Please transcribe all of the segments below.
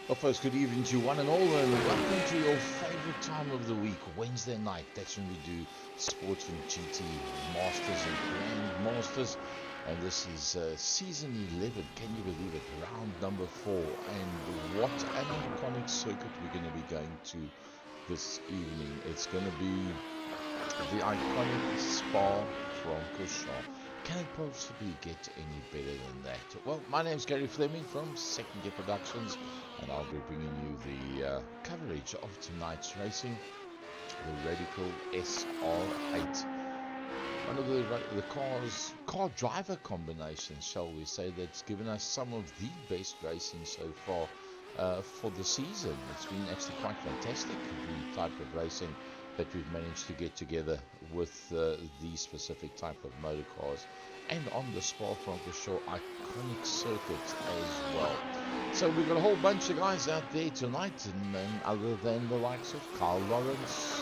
Well, folks, good evening to one and all, and welcome to your favorite time of the week, Wednesday night. That's when we do sports from GT Masters and Grand Masters, and this is season 11. Can you believe it? Round number 4, and what an iconic circuit we're going to be going to this evening. It's going to be the iconic Spa-Francorchamps. Can it possibly get any better than that? Well, my name's Gary Fleming from Second Gear Productions, and I'll be bringing you the coverage of tonight's racing, the Radical SR8. One of the car driver combinations, shall we say, that's given us some of the best racing so far for the season. It's been actually quite fantastic, the type of racing that we've managed to get together with these specific type of motor cars, and on the Spa-Francorchamps iconic circuit as well. So we've got a whole bunch of guys out there tonight, and none other than the likes of Carl Lawrence,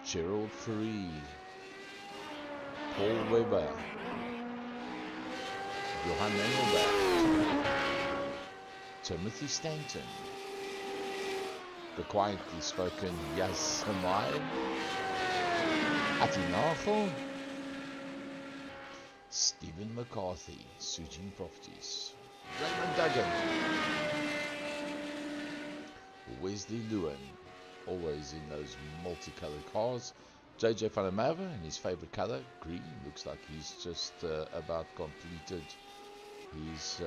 Gerald Fourie, Paul Webber, Johan Engelbrecht, Timothy Stanton, the quietly spoken Yas Samai, Ati Nagel, Stephen McCarthy, Sujin Properties, Raymond Duggan, Wesley Lewin, always in those multicolored cars, JJ van der Merwe in his favorite color, green. Looks like he's just about completed his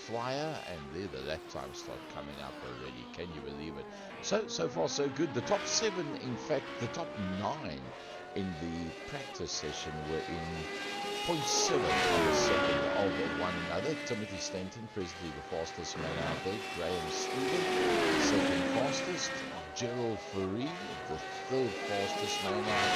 flyer, and there the lap times start coming up already. Can you believe it? So far so good. The top 7, in fact the top 9 in the practice session were in 0.7 of a second of one another. Timothy Stanton, presently the fastest man out there. Graham Stephen, second fastest. Gerald Fourie, the third fastest man out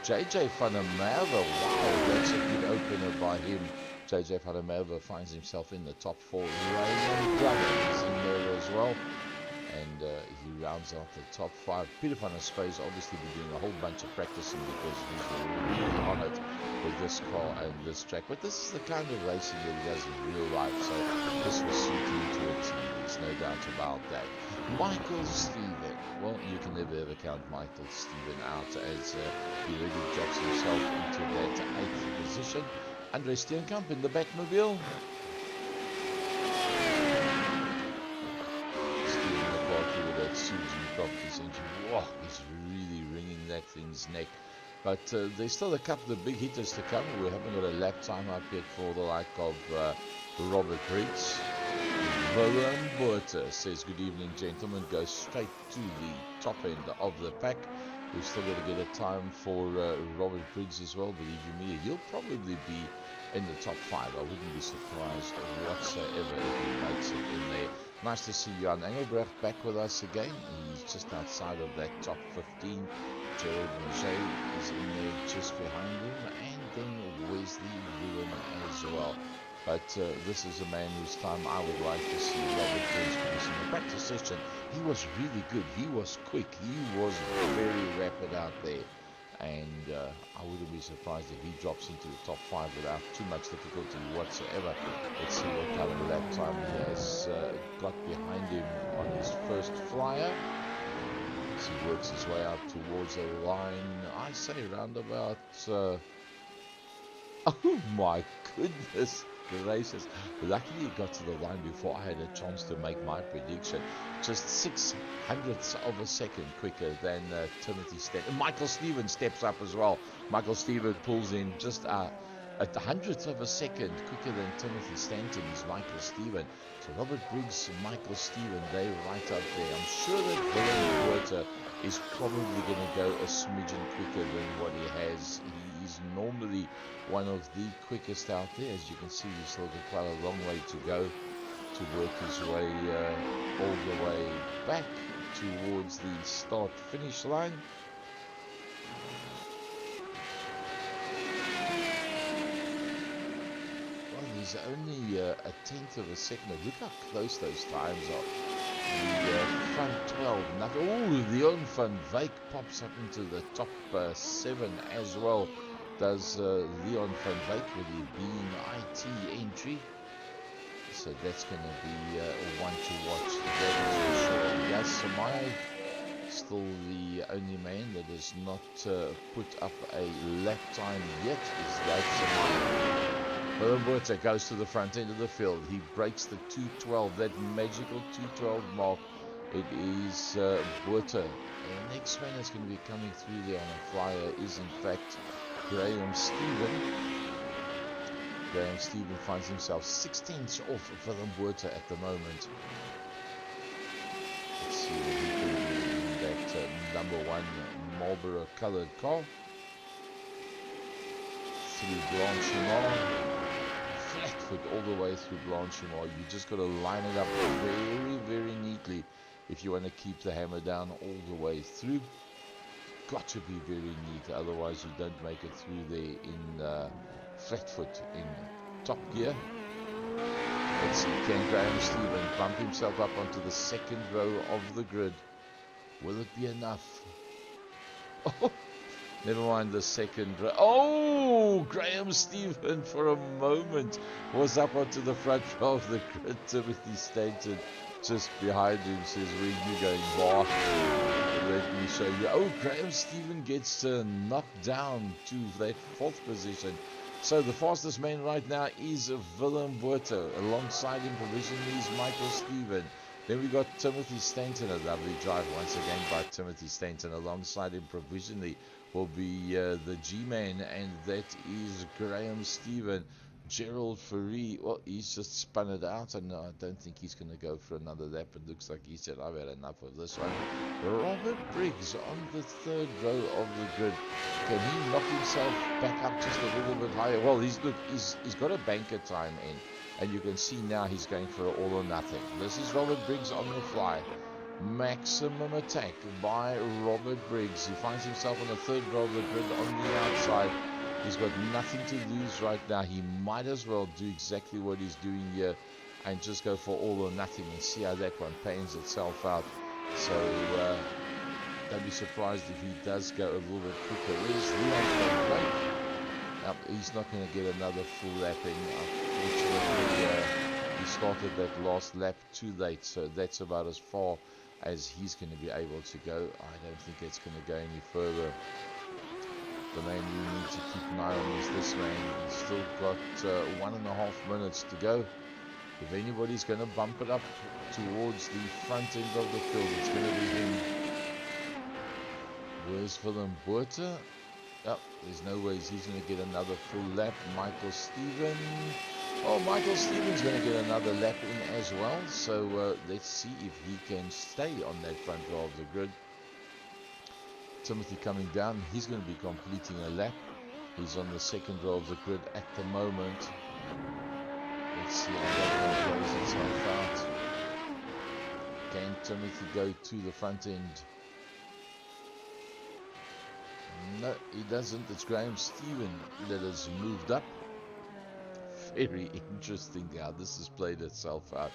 there. JJ van der Merwe, wow, that's a good opener by him. JJ van der Merwe finds himself in the top 4. Raymond Duggan is in there as well, and he rounds out the top 5. Peter van der Spaes obviously been doing a whole bunch of practicing because he's really on it with this car and this track. But this is the kind of racing that he does in real life, so this will suit him to a T. There's no doubt about that. Michael Stephen, well, you can never ever count Michael Stephen out, as he really drops himself into that 8th position. Andre Steenkamp in the Batmobile. Stephen McCarthy with that Sujin Properties engine. Wow, he's really wringing that thing's neck. But there's still a couple of big hitters to come. We haven't got a lap time up yet for the like of Robert Briggs. Willem Botha says, good evening, gentlemen. Goes straight to the top end of the pack. We've still got to get a time for Robert Briggs as well. Believe you me, he'll probably be in the top 5. I wouldn't be surprised whatsoever if he makes it in there. Nice to see Johan Engelbrecht back with us again. He's just outside of that top 15. Gerald Roger is in there just behind him, and then Wesley Lewin as well. But this is a man whose time I would like to see Robert Briggs, because in the practice session he was really good. He was quick. He was very rapid out there, and I wouldn't be surprised if he drops into the top 5 without too much difficulty whatsoever. Let's see what kind of lap time he has got behind him on his first flyer. As he works his way out towards the line, I say round about oh my goodness gracious. Luckily he got to the line before I had a chance to make my prediction. Just 600ths of a second quicker than Timothy Stanton. Michael Stephen steps up as well. Michael Stephen pulls in just a hundredth of a second quicker than Timothy Stanton is Michael Stephen. So Robert Briggs and Michael Stephen, they're right up there. I'm sure that Willem Botha is probably going to go a smidgen quicker than what he has. He is normally one of the quickest out there. As you can see, he's still got quite a long way to go to work his way all the way back towards the start-finish line. Well, he's only a tenth of a second. Look how close those times are. The front 12. Oh, Leon van Wyk pops up into the top 7 as well. Does Leon van Wyk with the Being IT entry. So that's going to be one to watch. That is for sure. Yas Samai, still the only man that has not put up a lap time yet, is Yas Samai. Willem Botha goes to the front end of the field. He breaks the 2:12, that magical 2:12 mark. It is Botha. The next man that's going to be coming through there on a flyer is in fact Graham Stephen. Graham Stephen finds himself 16ths off of Willem Botha at the moment. Let's see what he can do in that number 1 Marlboro coloured car. Through Blanchimont. Flat foot all the way through Blanchimont. You just got to line it up very, very neatly if you want to keep the hammer down all the way through. Got to be very neat, otherwise you don't make it through there in flat foot in top gear. Let's see, can Graham Stephen bump himself up onto the second row of the grid? Will it be enough? Oh, never mind the second row. Oh, Graham Stephen for a moment was up onto the front row of the grid. Timothy Stanton just behind him says, where are you going, Mark? Let me show you. Oh, Graham Stephen gets knocked down to that 4th position. So the fastest man right now is Willem Botha. Alongside him provisionally is Michael Stephen. Then we got Timothy Stanton, a lovely drive once again by Timothy Stanton. Alongside him provisionally will be the G-Man, and that is Graham Stephen. Gerald Ferree, well, he's just spun it out, and I don't think he's going to go for another lap. It looks like he said, I've had enough of this one. Robert Briggs on the 3rd row of the grid. Can he knock himself back up just a little bit higher? Well, he's got a banker time in, and you can see now he's going for an all or nothing. This is Robert Briggs on the fly. Maximum attack by Robert Briggs. He finds himself on the 3rd row of the grid on the outside. He's got nothing to lose right now. He might as well do exactly what he's doing here and just go for all or nothing and see how that one pans itself out. So don't be surprised if he does go a little bit quicker. Where's Leon? He's not going to get another full lap in. Unfortunately, he started that last lap too late, so that's about as far as he's going to be able to go. I don't think it's going to go any further. The man you need to keep an eye on is this man. He's still got 1.5 minutes to go. If anybody's going to bump it up towards the front end of the field, it's going to be him. Where's Willem Botha? Oh, there's no ways he's going to get another full lap. Michael Stephen. Oh, Michael Stephen's going to get another lap in as well. So let's see if he can stay on that front row of the grid. Timothy coming down, he's going to be completing a lap. He's on the 2nd row of the grid at the moment. Let's see how that one plays itself out. Can Timothy go to the front end? No, he doesn't. It's Graham Stephen that has moved up. Very interesting how this has played itself out.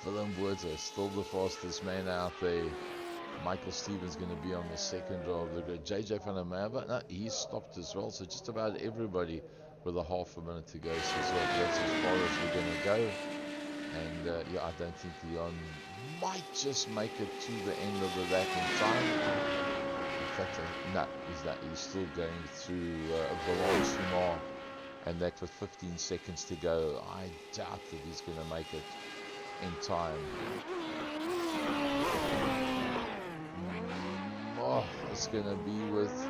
Willem Botha still the fastest man out there. Michael Stephen's going to be on the 2nd row of the grid. JJ van der Merwe, no, he's stopped as well. So just about everybody with a half a minute to go. So that's as far as we're going to go. And yeah, I don't think Leon might just make it to the end of the lap in time. In fact, no, he's still going through Blanchimont, and that with 15 seconds to go. I doubt that he's going to make it in time. Oh, it's going to be with 3,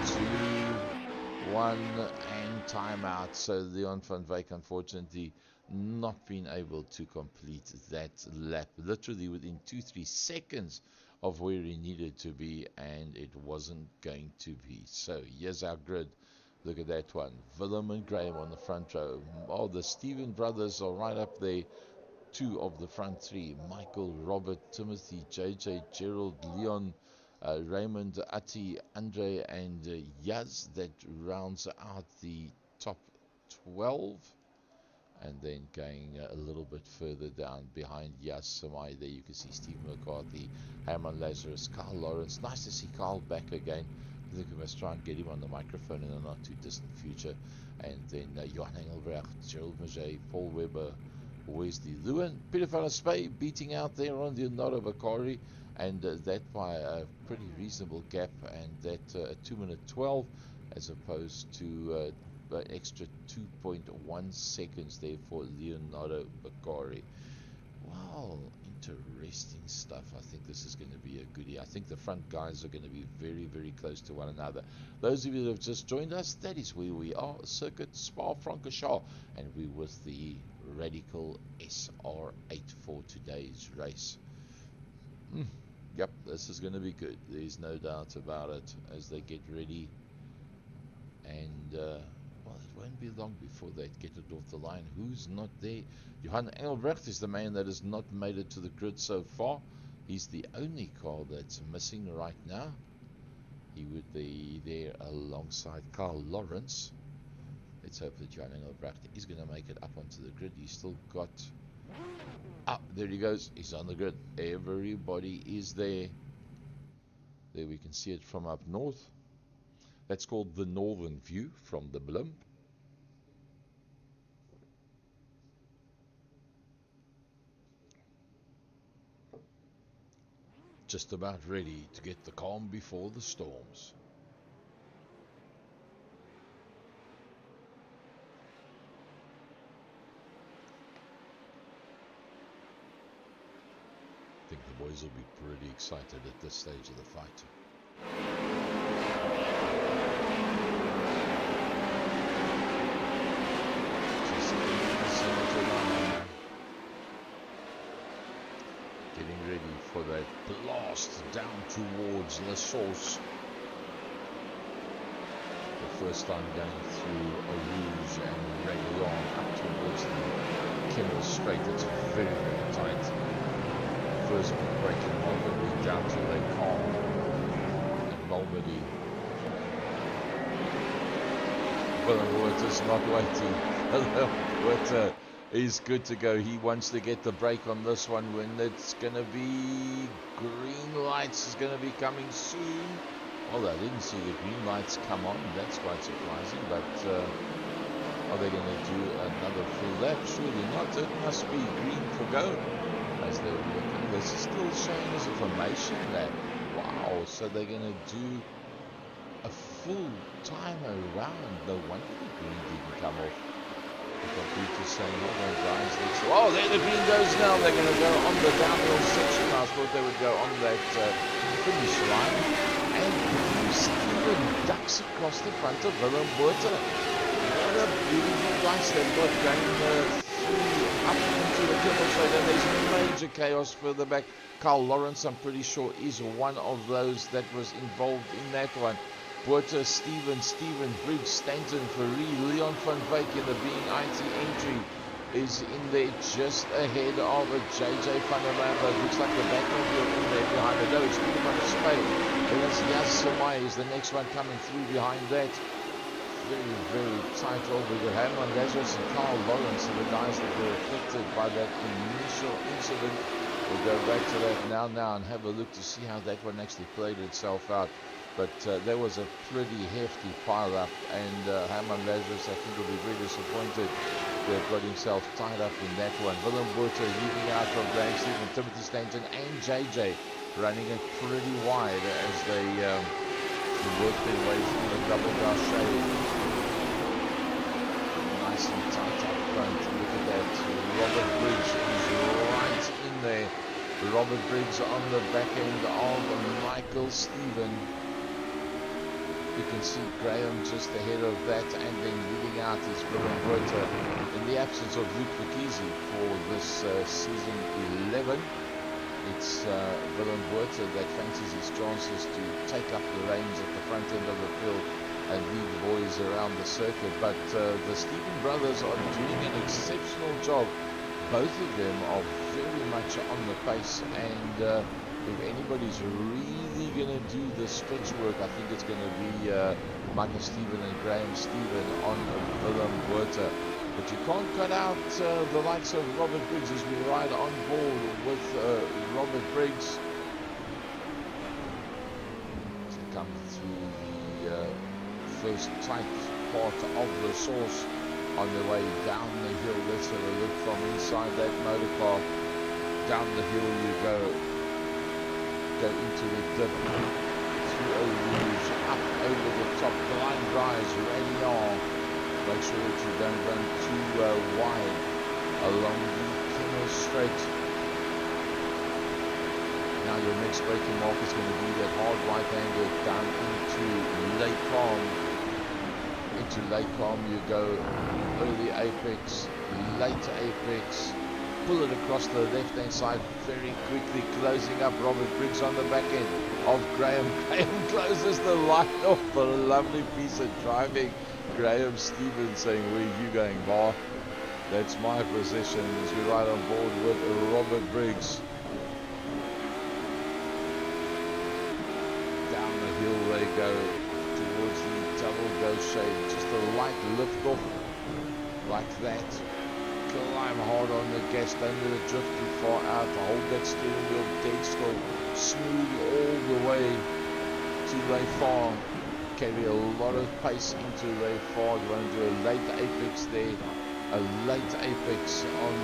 2, 1 and timeout. So Leon van Wyk unfortunately not being able to complete that lap. Literally within 2-3 seconds of where he needed to be, and it wasn't going to be. So here's our grid. Look at that one. Willem and Graham on the front row. Oh, the Stephen brothers are right up there. 2 of the front 3, Michael, Robert, Timothy, JJ, Gerald, Leon, Raymond, Ati, Andre, and Yaz. That rounds out the top 12. And then going a little bit further down behind Yaz Samai, there you can see Stephen McCarthy, Herman Lazarus, Carl Lawrence. Nice to see Carl back again. I think we must try and get him on the microphone in the not too distant future. And then Johan Engelbrecht, Gerald Maget, Paul Webber, Wesley Lewin, Peter van der Spey beating out there on Leonardo Bakari, and that by a pretty reasonable gap, and that a 2:12 as opposed to an extra 2.1 seconds there for Leonardo Bakari. Wow, interesting stuff. I think this is going to be a goodie. I think the front guys are going to be very, very close to one another. Those of you that have just joined us, that is where we are, Circuit Spa-Francorchamps, and we're with the Radical SR8 for today's race. Yep, this is going to be good. There's no doubt about it as they get ready. And, well, it won't be long before they get it off the line. Who's not there? Johan Engelbrecht is the man that has not made it to the grid so far. He's the only car that's missing right now. He would be there alongside Carl Lawrence. Let's hope that Johan Engelbrecht is going to make it up onto the grid. He's still got... Ah, there he goes. He's on the grid. Everybody is there. There we can see it from up north. That's called the Northern View from the blimp. Just about ready to get the calm before the storms. I think the boys will be pretty excited at this stage of the fight. Getting ready for that blast down towards La Source. The first time going through Rouge and Réguillon up towards the Kemmel Strait. It's very, very tight. First break in Malmedy down to Lake Calm. And Malmedy. Willem Water's not waiting. Willem Water is good to go. He wants to get the break on this one when it's going to be green lights is going to be coming soon. Well, I didn't see the green lights come on. That's quite surprising. But are they going to do another full lap? Surely not. It must be green for go. As they're looking, this is still showing as a formation lap. Wow. So they're going to do a full time around. No wonder the green didn't come off. The computer's saying, hold on guys, oh, there the green goes now. They're going to go on the downhill section. I thought they would go on that finish line. And Steven ducks across the front of Willem Botha. What a beautiful race they've got going through up into the Kemmel Strait. And there's major chaos further back. Carl Lawrence, I'm pretty sure, is one of those that was involved in that one. Botha, Steven Briggs, Stanton, Fourie, Leon van Wyk in the being IT entry is in there just ahead of a JJ van der Merwe. Looks like the Batmobile in there behind it. No, it's Peter van der Spey. And that's Yas Samai is the next one coming through behind that. Very, very tight over here. Herman Lazarus and Carl Lawrence are the guys that were affected by that initial incident. We'll go back to that now and have a look to see how that one actually played itself out. But there was a pretty hefty pile-up, and Herman Lazarus, I think, will be very disappointed to have got himself tied up in that one. Willem Botha leading out from Graham Stephen, Timothy Stanton, and JJ running it pretty wide as they work their way through the double shade. Nice and tight up front. Look at that. Robert Briggs is right in there. Robert Briggs on the back end of Michael Stephen. You can see Graham just ahead of that, and then leading out is Willem Botha. In the absence of Luke Vakisi for this season 11, it's Willem Botha that fancies his chances to take up the reins at the front end of the field and lead the boys around the circuit. But the Stephen brothers are doing an exceptional job. Both of them are very much on the pace, and if anybody's really going to do the stretch work, I think it's going to be Michael Stephen and Graham Stephen on Willem Botha. But you can't cut out the likes of Robert Briggs as we ride on board with Robert Briggs. To come through first tight part of the source on the way down the hill. Let's have a look from inside that motor car. Down the hill you go into the dip, through a rouge, up over the top, blind rise, radial. Make sure that you don't run too wide along the Kemmel Straight. Now your next braking mark is going to be that hard right hander down into Lake Calm. Into Lake Calm you go early apex, late apex, pull it across the left hand side very quickly, closing up Robert Briggs on the back end of Graham. Graham closes the line off. A lovely piece of driving. Graham Stevens saying, where are you going, bar? That's my position as we ride on board with Robert Briggs. Down the hill they go towards the double go shade. Just a light lift off like that. Climb hard on the gas, don't let it drift too far out. Hold that steering wheel dead still. Smooth all the way to Les Farm. Carry a lot of pace into Les Farm. You want to do a late apex there. A late apex on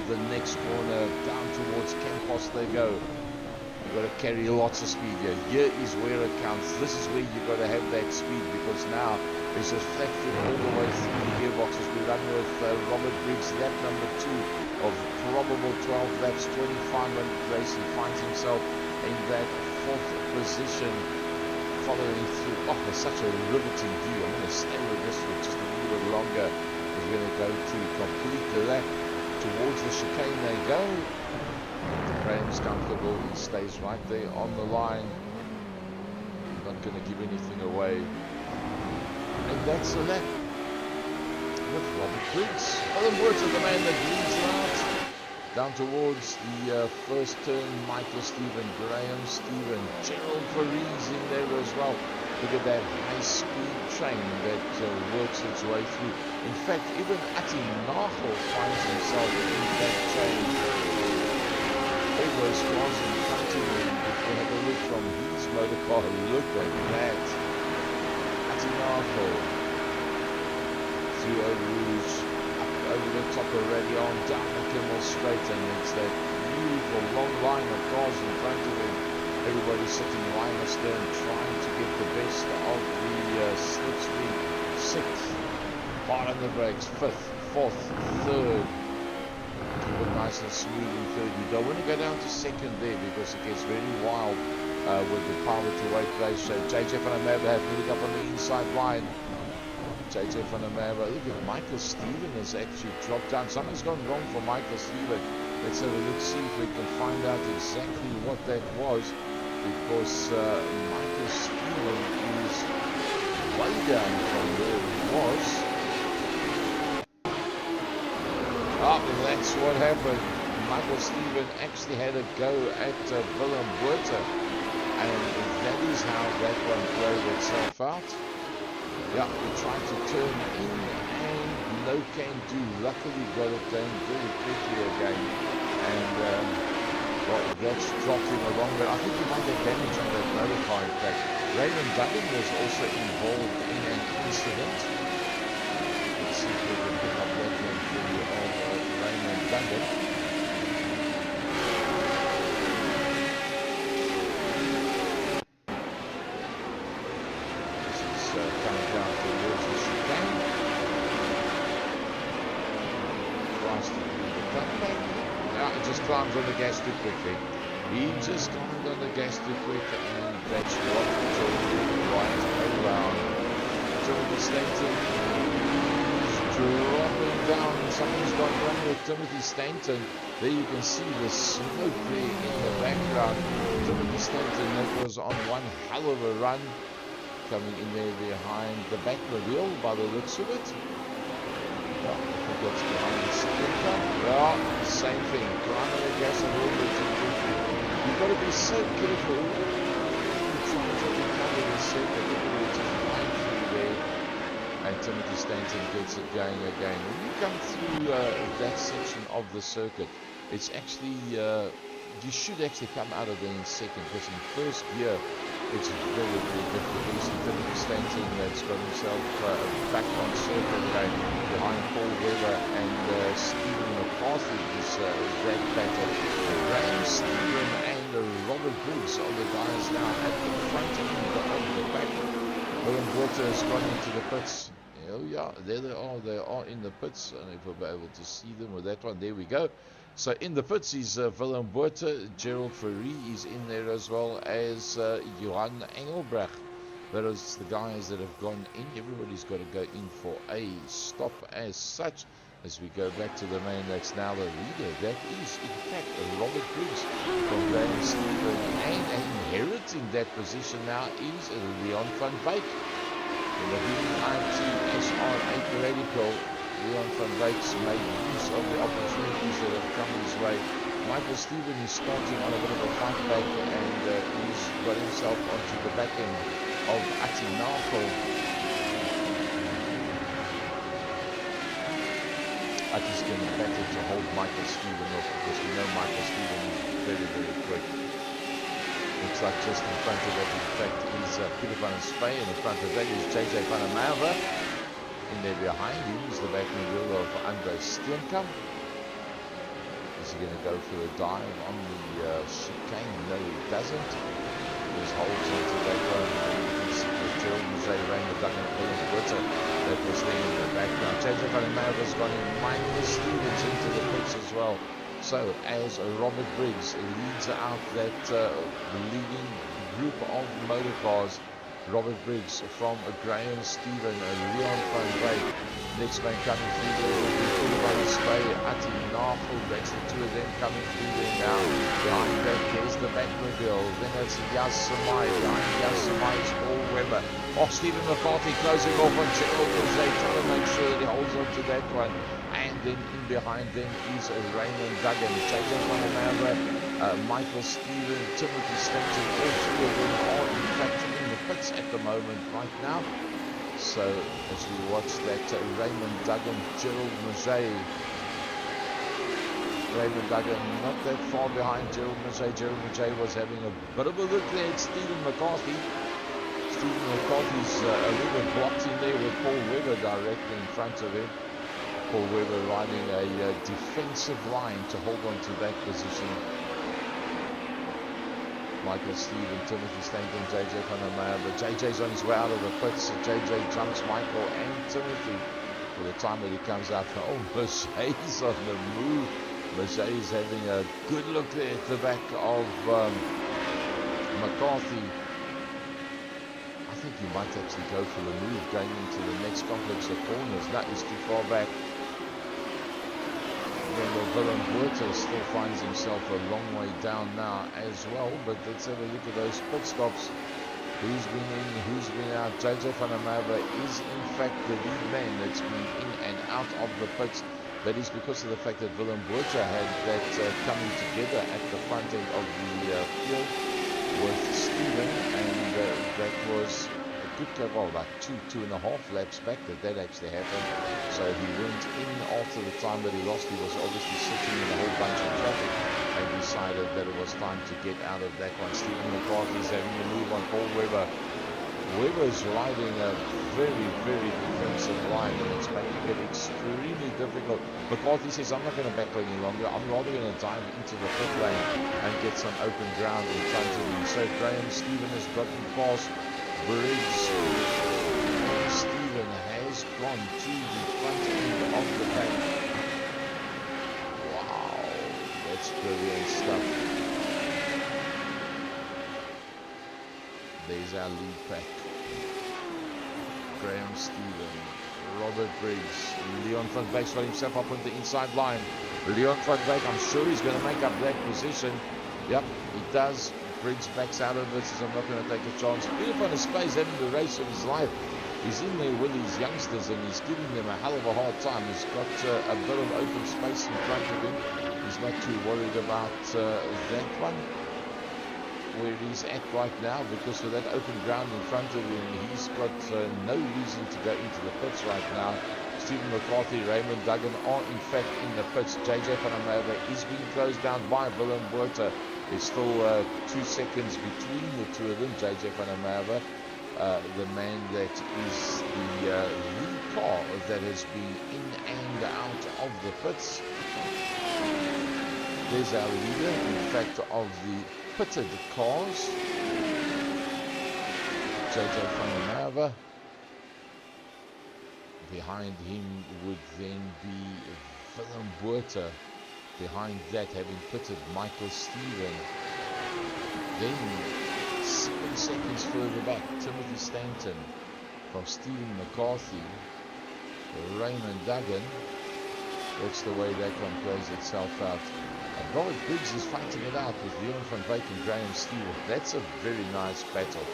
the next corner. Down towards Campos they go. You've got to carry lots of speed here. Here is where it counts. This is where you've got to have that speed, because now it's just flat-foot all the way through the gearboxes. We run with Robert Briggs, lap number 2 of probable 12 laps, 25-minute race. He finds himself in that 4th position, following through. Oh, there's such a riveting view. I'm going to stay with this for just a little bit longer. We're going to go to complete the lap. Towards the chicane they go. Graham's comfortable. He stays right there on the line. Not going to give anything away. And that's a lap with Robert Briggs. Alan Woods is the man that leads out. Down towards the first turn, Michael Stephen, Graham Stephen, Gerald Faries in there as well. Look at that high-speed train that works its way through. In fact, even Ati Nagel finds himself in that train. All those cars in front of him, if you have a look from his motor car, look at that. Nagel through a rouge, up over the top of Radion, down the Kemmel Straight, and it's that beautiful long line of cars in front of him. Everybody sitting line astern, trying to get the best of the slipstream. 6th, hard on the brakes, 5th, 4th, 3rd. Keep it nice and smooth in 3rd. You don't want to go down to 2nd there, because it gets very wild. With the power to weight ratio. JJ van der Merwe moving up on the inside line. JJ van der Merwe. Look at Michael Stephen has actually dropped down. Something's gone wrong for Michael Stephen. Let's have a look, see if we can find out exactly what that was. Because Michael Stephen is way down from where he was. Oh, that's what happened. Michael Stephen actually had a go at Willem Botha. And that is how that one played itself out. Yeah, we tried to turn in and no can do. Luckily got it done very quickly again. And well, that's dropped him along. But I think he might have damage on that motor car. In fact, Raymond Duggan was also involved in an incident. Let's see if we can pick up that one for you of Raymond Duggan. Coming down towards the chicane. Tries to do the cutback. No, he just climbs on the gas too quickly. He just climbed on the gas too quick, and that's what Jordan right around. Timothy Stanton is dropping down. Something's gone wrong with Timothy Stanton. There you can see the smoke there in the background. Timothy Stanton, that was on one hell of a run. Coming in there behind the back wheel by the looks of it. Yeah, I think that's behind the second car. Yeah, same thing. Grind on the gas a little bit too quickly. You've got to be so careful. You're trying to recover the circuit. Everybody just flying through there. And Timothy Stanton gets it going again. When you come through that section of the circuit, it's actually, you should actually come out of there in second, because in first gear, It's very, very difficult. You see Timothy Stanton that's got himself back on circle again behind Paul Weber, and Stephen McCarthy is that battle. Graham Stephen and Robert Briggs are the guys now at the front end of the back. Willem Botha has gone into the pits. Oh yeah, there they are. They are in the pits. I don't know if we'll be able to see them with that one. There we go. So in the pits is Willem Botha, Gerald Fourie is in there as well as Johan Engelbrecht. That is the guys that have gone in. Everybody's got to go in for a stop as such. As we go back to the man that's now the leader, that is in fact Robert Briggs from Graham Stephen, and inheriting that position now is Leon van Wyk. In the VIT SR8 Radical, Leon van Wyk's made use of the opportunities that have come his way. Michael Stephen is starting on a bit of a fight back, and he's got himself onto the back end of Atinafel. Ati's going to battle to hold Michael Stephen off, because we know Michael Stephen is very, very quick. Looks like just in front of that, in fact, is Peter van der Spey, and in front of that is JJ van der Merwe. In there behind him is the backing wheel of Andre Steenkamp. Is he going to go for a dive on the chicane? No, he doesn't. There's holes onto that one. You can see the Gerald Muzay, Raymond Duggan, Willem Botha that was there in the background. JJ van der Merwe has gone in. Michael Stevens into the pits as well. So as Robert Briggs leads out that leading group of motor cars, Robert Briggs from Graham Stephen, Leon van Wyk. Next man coming through there will be Peter Spey, Ati Nafel. That's the two of them coming through there now. Behind that, there's the Batmobile. Then it's Yas Samai. Behind Yas Samai is Paul Weber. Oh, Stephen McCarthy closing off on Gerald Muzay, trying to make sure that he holds on to that one. And then in behind them is Raymond Duggan, JJ van der Merwe, Michael Stephen, Timothy Stanton. All three of them are in fact in the pits at the moment right now. So as we watch that Raymond Duggan, Gerald Muzay. Raymond Duggan not that far behind Gerald Muzay. Gerald Muzay was having a bit of a look there at Stephen McCarthy. Stephen McCarthy's a little bit blocked in there with Paul Weber directly in front of him. Paul Weber riding a defensive line to hold on to that position. Michael Stephen, Timothy Stanton, JJ van der Merwe. JJ's on his way out of the pits. So JJ jumps Michael and Timothy for the time that he comes out. Oh, Mercedes on the move. Mercedes having a good look there at the back of McCarthy. I think he might actually go for the move going into the next complex of corners. That is too far back. Willem Botha still finds himself a long way down now as well, but let's have a look at those pit stops. Who's been in, who's been out? JJ van der Merwe is in fact the lead man that's been in and out of the pits. That is because of the fact that Willem Botha had that coming together at the front end of the field with Stephen, and that was well, about two and a half laps back that actually happened. So he went in after the time that he lost. He was obviously sitting in a whole bunch of traffic and decided that it was time to get out of that one. Stephen McCarthy is having a move on Paul Weber. Weber's riding a very, very defensive line, and it's making it extremely difficult. McCarthy says, I'm not going to back any longer. I'm rather going to dive into the pit lane and get some open ground in front of him. So Graham Stephen has gotten past Briggs. Stephen has gone to the front end of the pack. Wow, that's brilliant stuff. There's our lead pack. Graham Stephen, Robert Briggs, Leon van Wyk got himself up on the inside line. Leon van Wyk, I'm sure he's going to make up that position. Yep, he does. Briggs backs out of it, says I'm not going to take a chance. Peter van der Spey is having the race of his life. He's in there with his youngsters and he's giving them a hell of a hard time. He's got a bit of open space in front of him. He's not too worried about that one, where he's at right now, because with that open ground in front of him, he's got no reason to go into the pits right now. Stephen McCarthy, Raymond Duggan are in fact in the pits. JJ van der Merwe is being closed down by Willem Botha. There's still 2 seconds between the two of them. JJ van der Merwe, the man that is the lead car that has been in and out of the pits. There's our leader, in fact, of the pitted cars, JJ van der Merwe. Behind him would then be Willem Botha. Behind that, having pitted Michael Stephen. Then 7 seconds further back, Timothy Stanton from Stephen McCarthy, Raymond Duggan. That's the way that one plays itself out. And Robert Briggs is fighting it out with Leon van Wyk and Graham Stewart. That's a very nice battle.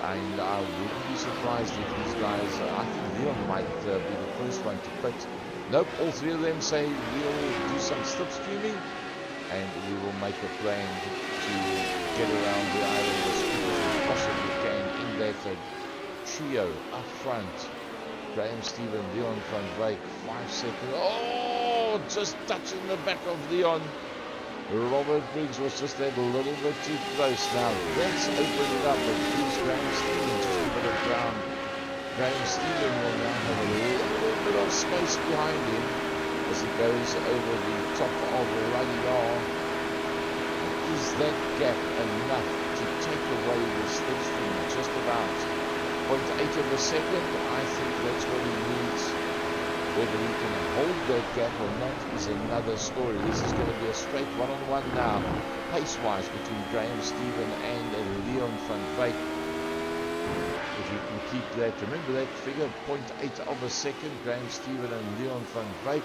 And I wouldn't be surprised if these guys, I think Leon might be the first one to pit. Nope, all three of them say we'll do some slipstreaming and we will make a plan to get around the island as quick as we possibly can in that trio up front. Graham Stephen, Leon van Wyk, 5 seconds. Oh, just touching the back of Leon. Robert Briggs was just that little bit too close. Now let's open it up and use Graham Stephen just a bit of ground. Graham Stephen will now have a little bit of space behind him as he goes over the top of Radiar. Is that gap enough to take away the slipstream? Just about 0.8 of a second. I think that's what he needs. Whether he can hold that gap or not is another story. This is going to be a straight one-on-one now, pace-wise, between Graham Stephen and Leon van Wyk. If you can keep that, remember that figure, 0.8 of a second, Graham Stephen and Leon van Wyk.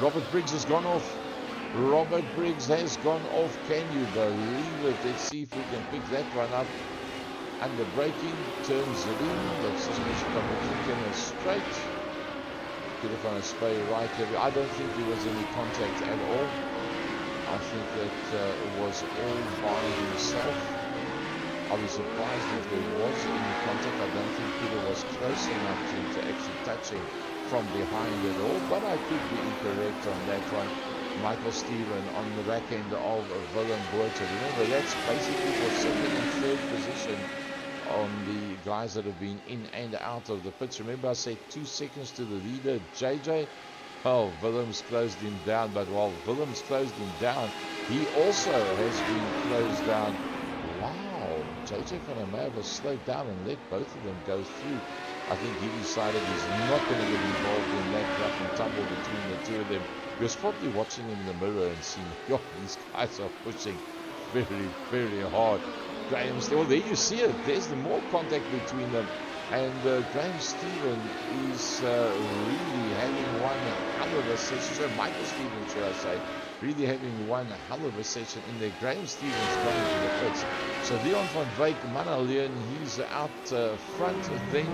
Robert Briggs has gone off. Robert Briggs has gone off. Can you believe it? Let's see if we can pick that one up. Under braking, turns it in. That's just going to come in a straight. Could have gone a spray right there. I don't think there was any contact at all. I think that was all by himself. I was surprised if there was any contact. I don't think Peter was close enough to actually touch him from behind at all. But I could be incorrect on that one. Michael Stephen on the back end of Willem Botha. Remember, that's basically for second and third position on the guys that have been in and out of the pits. Remember I said 2 seconds to the leader, JJ. Oh, Willem's closed him down, but while Willem's closed him down, he also has been closed down. Wow, JJ van der Merwe slowed down and let both of them go through. I think he decided he's not going to get involved in that rough and tumble between the two of them. He was probably watching in the mirror and seeing, yo, these guys are pushing very, very hard. Graham Stephen, well, there you see it. There's the more contact between them. And Graham Stephen is really having one hell of a session. So Michael Stephen, should I say, really having one hell of a session in there. Graham Stephen's going to the pits. So Leon van Wyk, Manaleon, he's out front. Then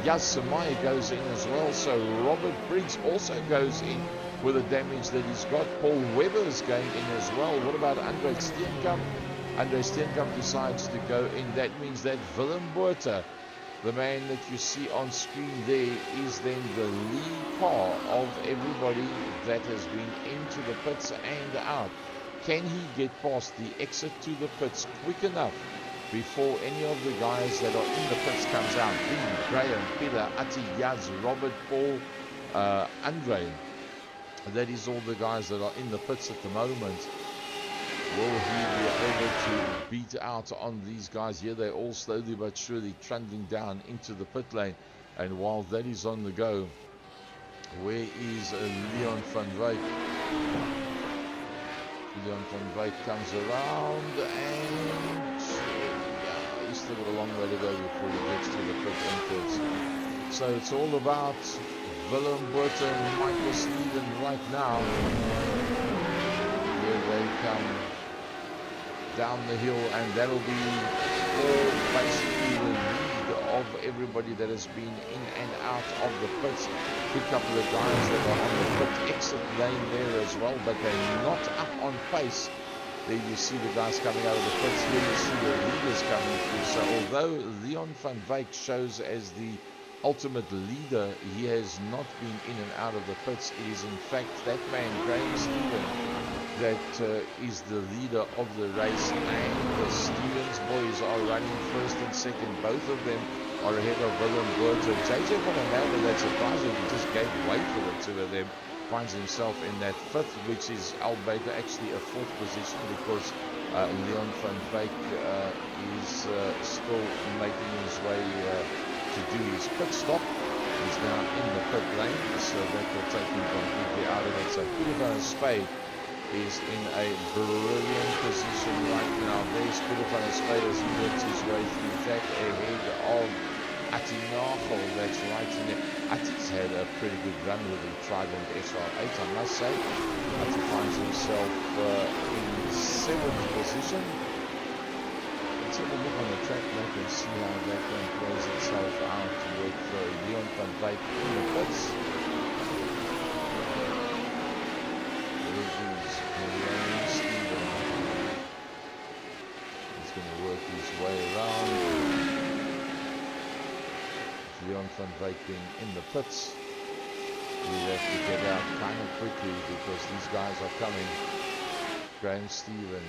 Jas Semai goes in as well. So Robert Briggs also goes in with the damage that he's got. Paul Webber's going in as well. What about Andre Steenkamp? Andre Steenkamp decides to go in. That means that Willem Botha, the man that you see on screen there, is then the lead car of everybody that has been into the pits and out. Can he get past the exit to the pits quick enough before any of the guys that are in the pits comes out? Graham, Peter, Ati, Yaz, Robert, Paul, Andre. That is all the guys that are in the pits at the moment. Will he be able to beat out on these guys here? They're all slowly but surely trundling down into the pit lane. And while that is on the go, where is Leon van Wyk? Leon van Wyk comes around and he's still got a long way to go before he gets to the pit entrance. So it's all about Willem Botha and Michael Stephen right now. Here they come down the hill, and that'll be all basically the lead of everybody that has been in and out of the pits. Good couple of guys that are on the pit exit lane there as well, but they're not up on pace. There you see the guys coming out of the pits. Here you see the leaders coming through. So although Leon van Wyk shows as the ultimate leader. He has not been in and out of the pits. It is in fact that man, Graham Stephen, that is the leader of the race, and the Stevens boys are running first and second. Both of them are ahead of Willem Botha. JJ van der Merwe, that surprisingly just gave way for the two of them, finds himself in that fifth, which is albeit actually a fourth position, because Leon van Wyk is still making his way to do his pit stop. He's now in the pit lane, so that will take him completely out of it. So Pieter van der Spade is in a brilliant position right now. There's Pieter van der Spade as he works his way through that ahead of Atti Nagel. That's right in there. Atti's had a pretty good run with the Trident SR8, I must say. Atti finds himself in 7th position. Let's have a look on the track map and see how that one plays itself out with Leon van Wyk in the pits. Graham Stephen. He's going to work his way around. Leon van Wyk being in the pits. We'll have to get out kind of quickly because these guys are coming. Graham Stephen.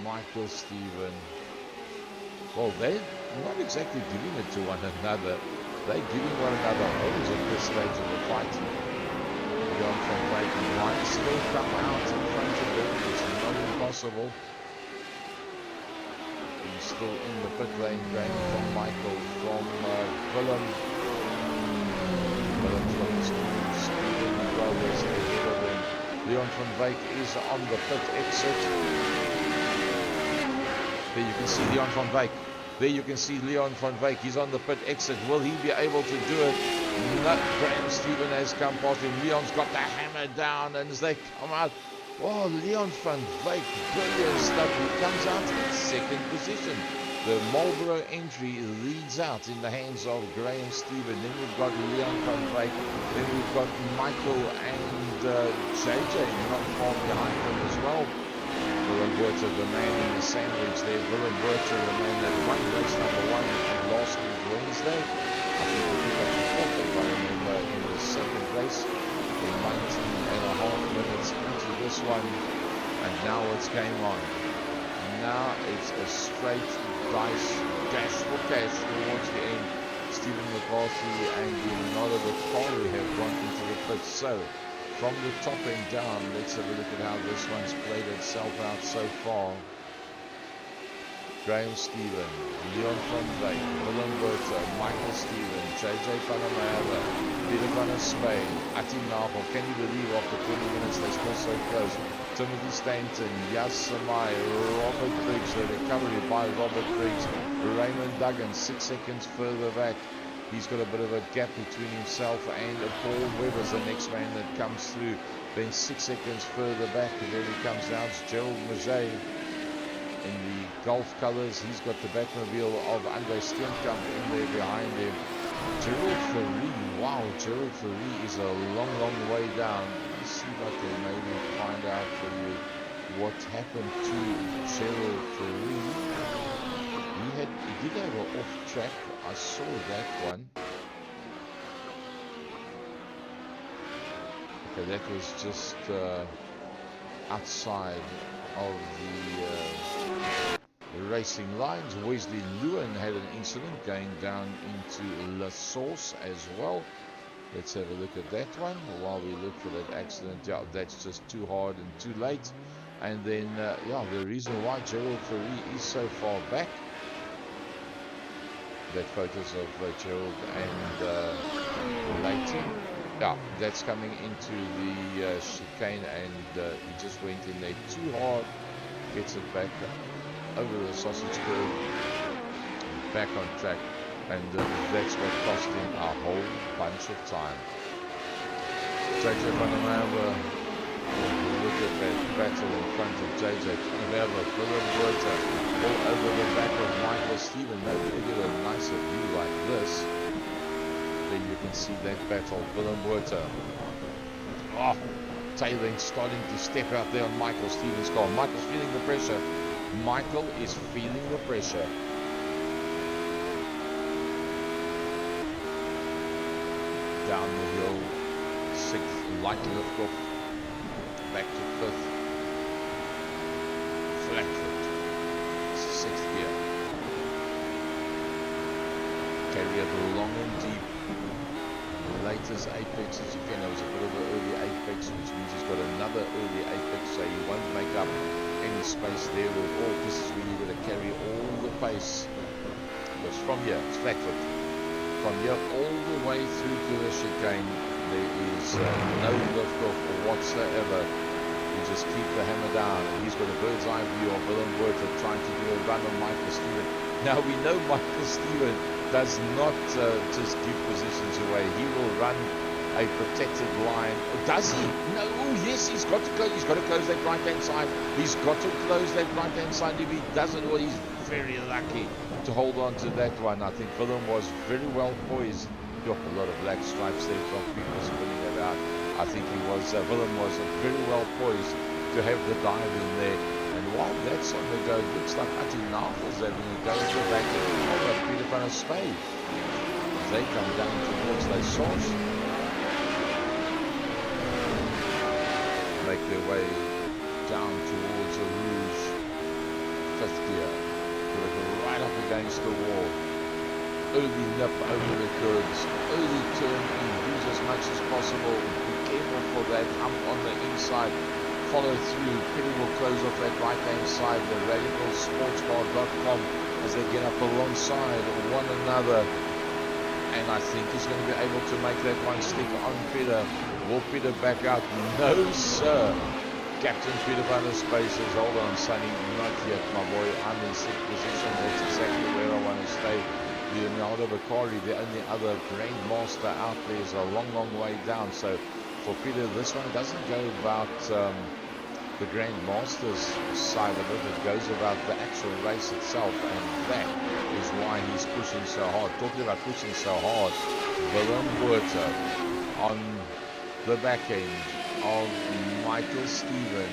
Michael Stephen. Well, they're not exactly giving it to one another. They're giving one another holes at this stage of the fight. Leon van Wyk might still come out in front of them. It's not impossible. He's still in the pit lane, going from Michael, from Willem. Willem from Stephen Brothers ahead of him. Leon van Wyk is on the pit exit. There you can see Leon van Wyk. There you can see Leon van Wyk. He's on the pit exit. Will he be able to do it? No. Graham Stephen has come past him. Leon's got the hammer down, and as they come out, oh, Leon van Wyk, brilliant stuff. He comes out in 2nd position. The Marlboro entry leads out in the hands of Graham Stephen. Then we've got Leon van Wyk. Then we've got Michael and JJ not far behind them as well. Willem Botha, the man in the sandwich there. Willem Botha, the man that won race number 1 last week Wednesday. I think he picked up the 4th, if I remember, in the 2nd race. 19.5 minutes into this one, and now it's game on. Now it's a straight dice dash for cash towards the end. Stephen McCarthy and Leonardo Vicari have gone into the pits. So from the top end down, let's have a look at how this one's played itself out so far. Graham Stephen, Leon van Wyk, Willem Botha, Michael Stephen, JJ van der Merwe, Pieter van der Spade, Atti Nagel. Can you believe after 20 minutes they're still so close? Timothy Stanton, Jas Samai, Robert Briggs, the recovery by Robert Briggs, Raymond Duggan 6 seconds further back. He's got a bit of a gap between himself and Paul Webber's the next man that comes through. Then 6 seconds further back, and then he comes down to Gerald Maget. In the Gulf colours, he's got the Batmobile of Andre Steenkamp in there behind him. Gerald Fourie, wow, Gerald Fourie is a long, long way down. Let's see if I can maybe find out for you what happened to Gerald Fourie. He did have an off track, I saw that one. Okay, that was just outside of the racing lines. Wesley Lewin had an incident going down into La Source as well. Let's have a look at that one while we look for that accident. Yeah, that's just too hard and too late. And then, yeah, the reason why Gerald Fourie is so far back. That photos of Gerald and Leighton. Yeah, that's coming into the chicane, and he just went in there too hard, gets it back over the sausage curve, back on track, and that's what cost him a whole bunch of time. JJ van der Merwe, look at that battle in front of JJ van der Merwe, Willem Botha, all over the back of Michael Stephen. Nobody get a nicer view like this. There you can see that battle. Willem Botha. Oh, tailing starting to step out there on Michael Stephen's car. Michael's feeling the pressure. Michael is feeling the pressure. down the hill, 6th, light liftoff, back to 5th, flat foot, 6th gear, carry it long and deep. The latest apex, as you can, there was a bit of an early apex, which means he's got another early apex, so he won't make up any space there at all. This is when you're going to carry all the pace. Because from here, it's flat foot. From here all the way through to the chicane, there is no lift off whatsoever. You just keep the hammer down. And he's got a bird's eye view of Willem Botha trying to do a run on Michael Stephen. Now we know Michael Stephen does not just give positions away. He will run a protected line. Does he? No. Yes, he's got to go. He's got to close that right hand side. He's got to close that right hand side. If he doesn't, well, he's very lucky to hold on to that one. I think Willem was very well poised. Got a lot of black stripes there from people spinning it out. I think he was, Willem was very well poised to have the dive in there. And while that's on the go, it looks like Ati Nagel's having a go at the back of Peter van der Spade. They come down towards the source, make their way down towards the Rouge, 5th gear. Right up against the wall. Early nip over the curves. Early turn in. Use as much as possible. Be careful for that hump on the inside. Follow through. Petty will close off that right hand side. The radicalsportsbar.com as they get up alongside one another. And I think he's going to be able to make that one stick on Peter. Will Peter back out? No, sir. Captain Peter van der Spade says, hold on, Sonny, not yet, my boy. I'm in 6th position. That's exactly where I want to stay. Leonardo Bakari, the only other grandmaster out there, is a long, long way down. So for Peter, this one doesn't go about the grandmaster's side of it. It goes about the actual race itself, and that is why he's pushing so hard. Talking about pushing so hard, Willem Botha on the back end of Michael Stephen.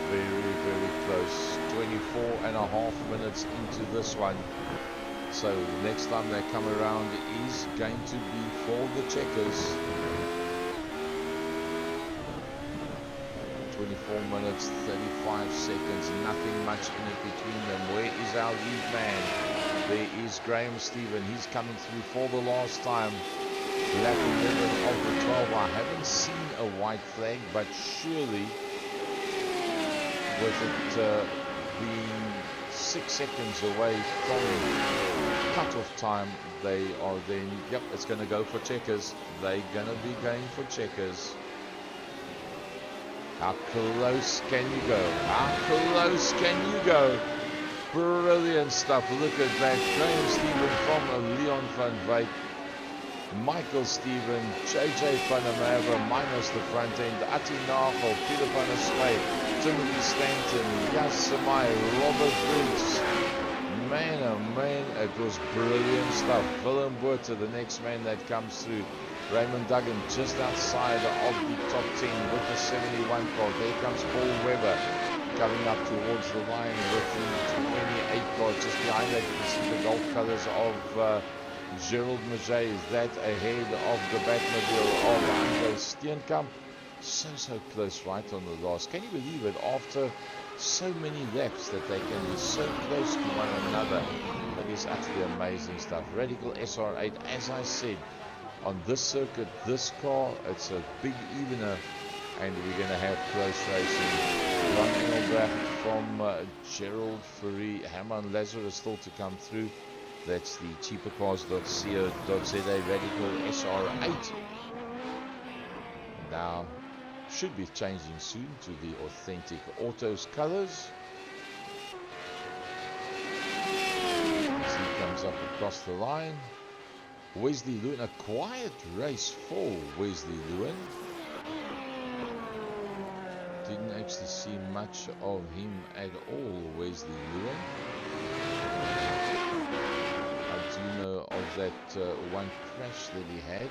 Very, very close. 24.5 minutes into this one. So next time they come around is going to be for the checkers. 24 minutes, 35 seconds, nothing much in it between them. Where is our lead man? There is Graham Stephen. He's coming through for the last time. Lap 11 of the 12. I haven't seen a white flag, but surely with it being 6 seconds away from cut-off time, they are then, yep, it's going to go for checkers. They're going to be going for checkers. How close can you go? How close can you go? Brilliant stuff. Look at that. Graham Stephen from Leon van Wyk. Michael Stephen, JJ van der Merwe minus the front end. Ati Nagel, Peter van der Spade, Timothy Stanton, Yasamai, Robert Briggs. Man, oh man, it was brilliant stuff. Willem Botha, the next man that comes through. Raymond Duggan just outside of the top 10 with the 71 car. There comes Paul Webber coming up towards the line with the 28 car. Just behind that you can see the gold colours of Gerald Maget. Is that ahead of the Batmobile of Andre Steenkamp? So close right on the last. Can you believe it? After so many laps that they can be so close to one another. That is utterly amazing stuff. Radical SR8, as I said, on this circuit, this car, it's a big evener, and we're going to have close racing. Ron Engelbrecht from Gerald Fourie, Herman Lazarus still to come through. That's the cheapercars.co.za Radical SR8. Now, should be changing soon to the authentic Autos colors. As he comes up across the line. Wesley Lewin, a quiet race for Wesley Lewin. Didn't actually see much of him at all, Wesley Lewin. I do know of that one crash that he had.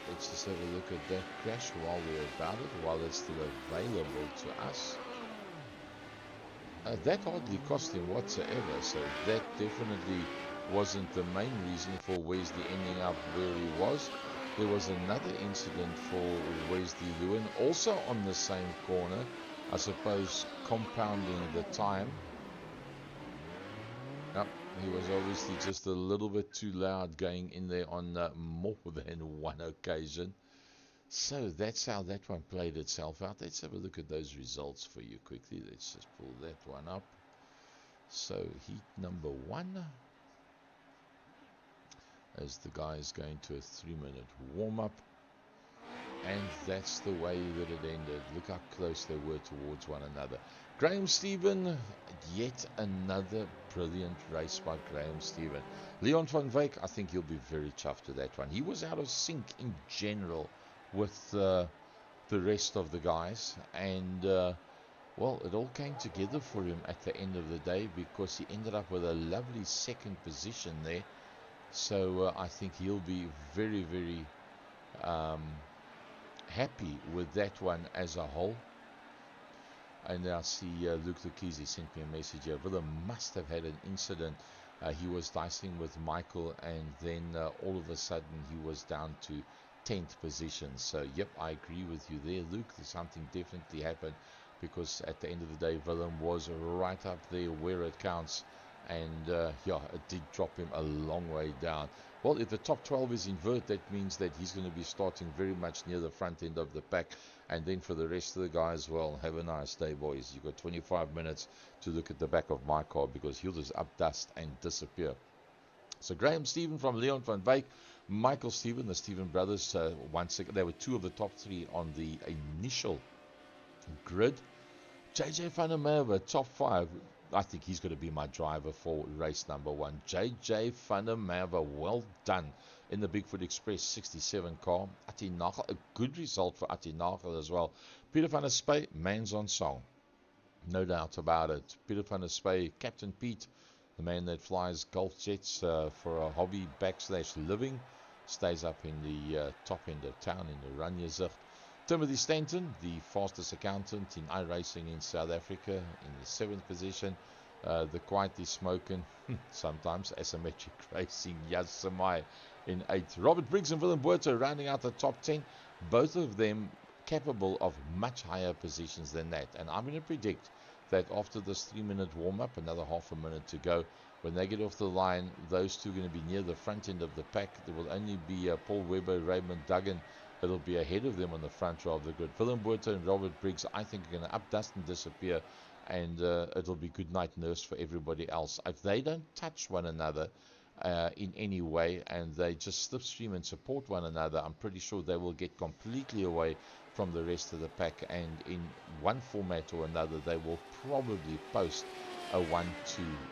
Let's just have a look at that crash while we're about it, while it's still available to us. That hardly cost him whatsoever, so that definitely wasn't the main reason for Wesley ending up where he was. There was another incident for Wesley Lewin, also on the same corner, I suppose compounding the time. Yep, he was obviously just a little bit too loud going in there on more than one occasion. So that's how that one played itself out. Let's have a look at those results for you quickly. Let's just pull that one up. So heat number 1, as the guy is going to a 3-minute warm-up. And that's the way that it ended. Look how close they were towards one another. Graham Stephen, yet another brilliant race by Graham Stephen. Leon van Wyk, I think he'll be very chuffed with that one. He was out of sync in general with the rest of the guys. And, well, it all came together for him at the end of the day, because he ended up with a lovely second position there. So I think he'll be very, very happy with that one as a whole. And I see Luke Lukisi sent me a message here. Willem must have had an incident. He was dicing with Michael, and then all of a sudden he was down to 10th position. So, yep, I agree with you there, Luke. Something definitely happened, because at the end of the day, Willem was right up there where it counts. And, yeah, it did drop him a long way down. Well, if the top 12 is invert, that means that he's going to be starting very much near the front end of the pack. And then for the rest of the guys, well, have a nice day, boys. You've got 25 minutes to look at the back of my car, because he'll just up dust and disappear. So Graham Stephen from Leon van Wyk, Michael Stephen, the Stephen brothers, once again, they were 2 of the top 3 on the initial grid. JJ van der Merwe, top 5. I think he's going to be my driver for race number 1. JJ van der Merwe, well done in the Bigfoot Express 67 car. Atti Nagel, a good result for Atti Nagel as well. Peter van der Spey, man's on song. No doubt about it. Peter van der Spey, Captain Pete, the man that flies Gulf jets for a hobby / living, stays up in the top end of town in the Ranjezicht. Timothy Stanton, the fastest accountant in iRacing in South Africa, in the 7th position. The quietly smoking, sometimes asymmetric racing, Yas Samai in 8th. Robert Briggs and Willem Botha rounding out the top 10. Both of them capable of much higher positions than that. And I'm going to predict that after this 3-minute warm-up, another half a minute to go, when they get off the line, those two are going to be near the front end of the pack. There will only be Paul Webber, Raymond Duggan. It'll be ahead of them on the front row of the grid. Willem Botha and Robert Briggs, I think, are going to up dust and disappear, and it'll be good night nurse for everybody else. If they don't touch one another in any way, and they just slipstream and support one another, I'm pretty sure they will get completely away from the rest of the pack, and in one format or another, they will probably post a 1-2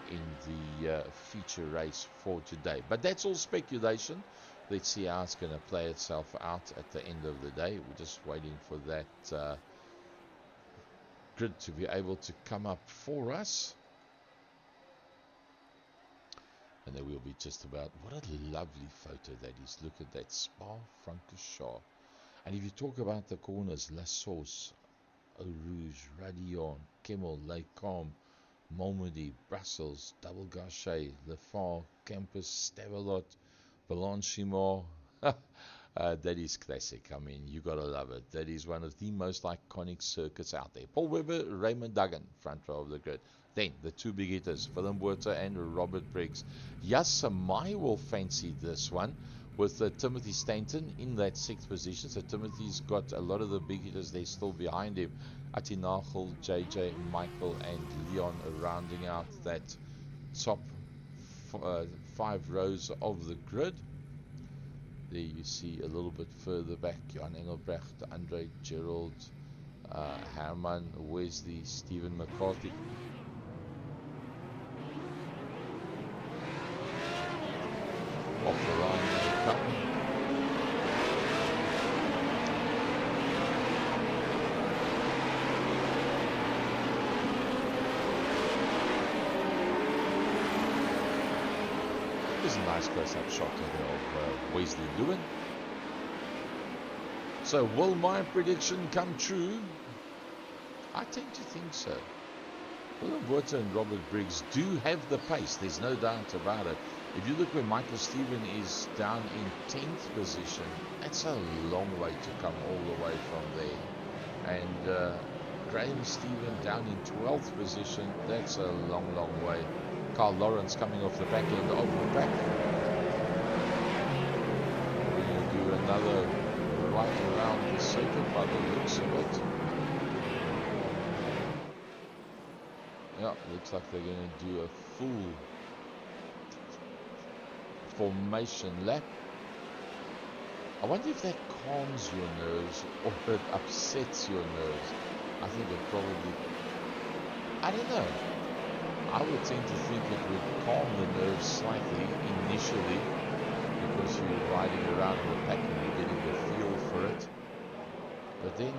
in the feature race for today. But that's all speculation. Let's see how it's going to play itself out at the end of the day. We're just waiting for that grid to be able to come up for us. And then we'll be just about... What a lovely photo that is. Look at that. Spa-Francorchamps. And if you talk about the corners, La Sauce, Eau Rouge, Radillon, Kemmel, Lake Calm, Malmedy, Brussels, Double Gachet, Le Phare, Campus, Stavelot, Blanchimont. That is classic. I mean, you gotta love it. That is one of the most iconic circuits out there. Paul Webber, Raymond Duggan, front row of the grid. Then the 2 big hitters, Willem Botha and Robert Briggs. Yas Samai will fancy this one with Timothy Stanton in that 6th position. So Timothy's got a lot of the big hitters there still behind him. Atti Nagel, JJ, Michael, and Leon rounding out that top 5 rows of the grid. There you see a little bit further back, Jan Engelbrecht, Andre Gerald, Herman, Wesley, Stephen McCarthy. Off the line they come. There's a nice close-up shot of Wesley Lewin. So will my prediction come true? I tend to think so. Willem Botha and Robert Briggs do have the pace, there's no doubt about it. If you look where Michael Stephen is down in 10th position, that's a long way to come all the way from there. And Graham Stephen down in 12th position, that's a long, long way. Carl Lawrence coming off the back end of the pack. We're going to do another right around the circuit by the looks of it. Yeah, looks like they're going to do a full formation lap. I wonder if that calms your nerves or it upsets your nerves. I think it probably, I don't know. I would tend to think it would calm the nerves slightly initially because you're riding around in the pack and you're getting the feel for it. But then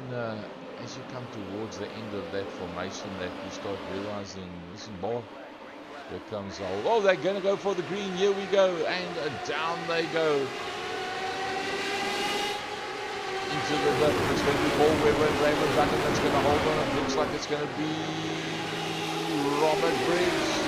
as you come towards the end of that formation lap, you start realizing, listen, boy, here comes the oh, they're going to go for the green. Here we go. And down they go. Into the lip. It's going to be Paul Webber and Raymond Duggan that's going to hold on. It looks like it's going to be Robert Briggs.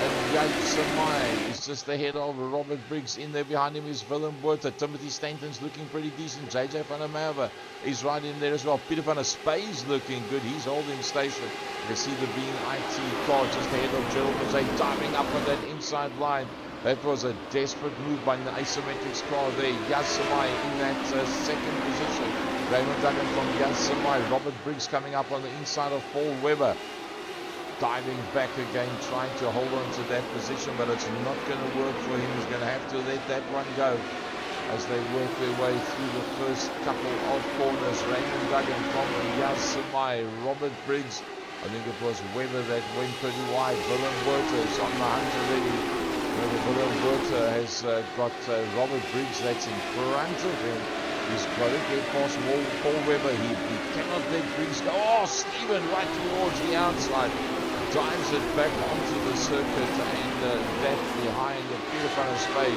And Yates Samai is just ahead of Robert Briggs. In there behind him is Willem Botha. Timothy Stanton's looking pretty decent. JJ van der Merwe is right in there as well. Peter van der Spey is looking good. He's holding station. You can see the Bean IT car just ahead of Gerald Mozay diving up on that inside line. That was a desperate move by the Asymmetrics car there. Yas Samai in that second position. Raymond Duggan from Yas Samai. Robert Briggs coming up on the inside of Paul Webber. Diving back again, trying to hold on to that position, but it's not going to work for him. He's going to have to let that one go as they work their way through the first couple of corners. Raymond Duggan from Yas Samai. Robert Briggs, I think it was Webber that went pretty wide. Willem Botha is on the hunt already. Willem Botha has got Robert Briggs that's in front of him. He's got to get past Paul Webber. He cannot let Briggs go. Oh, Stephen right towards the outside. Dives it back onto the circuit, and that behind Peter van der Spey,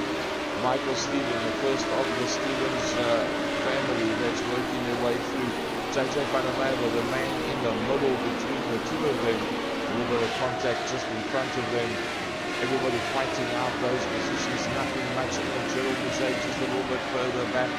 Michael Stephen, the first of the Stevens family that's working their way through. JJ van der Merwe, the man in the middle between the two of them. A little bit of contact just in front of them. Everybody fighting out those positions, nothing much. Gerald Mozay just a little bit further back.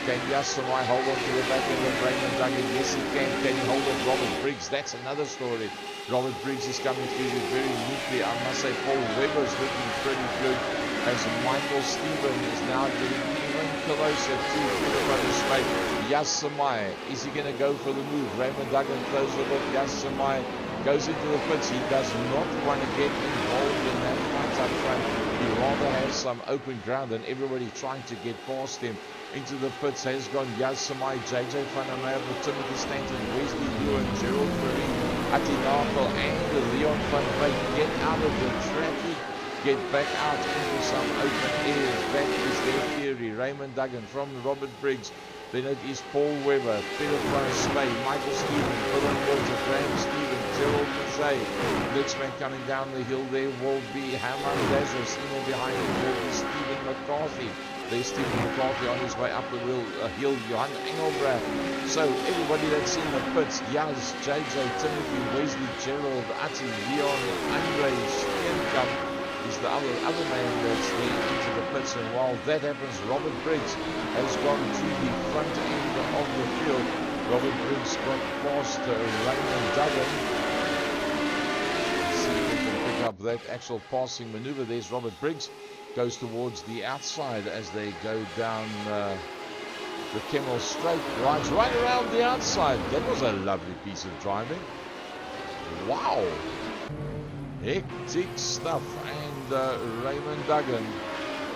Can Yas Samai hold on to the back end of Raymond Duggan? Yes, he can. Can he hold on Robert Briggs? That's another story. Robert Briggs is coming through very neatly. I must say Paul Webber is looking pretty good as Michael Stephen is now getting even closer to Peter van der Spey. Yas Samai, is he going to go for the move? Raymond Duggan closes the look. Yas Samai goes into the pits. He does not want to get involved in that fight up front. He rather has some open ground and everybody trying to get past him. Into the pits has gone Yas Samai, JJ van der Merwe, Timothy Stanton, Wesley Ewan, Gerald Marie, Ati Nagel, and Leon van Wyk. Get out of the traffic, get back out into some open areas. That is their theory. Raymond Duggan from Robert Briggs. Then it is Paul Webber, Peter van der Spey, Michael Stephen, Willem Botha, Graham Stephen, Gerald Mozay. Next man coming down the hill there will be Herman Lazarus. In and behind him will be Stephen McCarthy. There's Stephen McCarthy on his way up the hill, Johan Engelbrecht. So everybody that's in the pits, Jas, JJ, Timothy, Wesley, Gerald, Ati, Leon, Andre, Steenkamp is the other man that's there into the pits. And while that happens, Robert Briggs has gone to the front end of the field. Robert Briggs got past Raymond Duggan. Let's see if we can pick up that actual passing maneuver. There's Robert Briggs. Goes towards the outside as they go down the Kemmel Straight. Rides right around the outside. That was a lovely piece of driving. Wow. Hectic stuff. And Raymond Duggan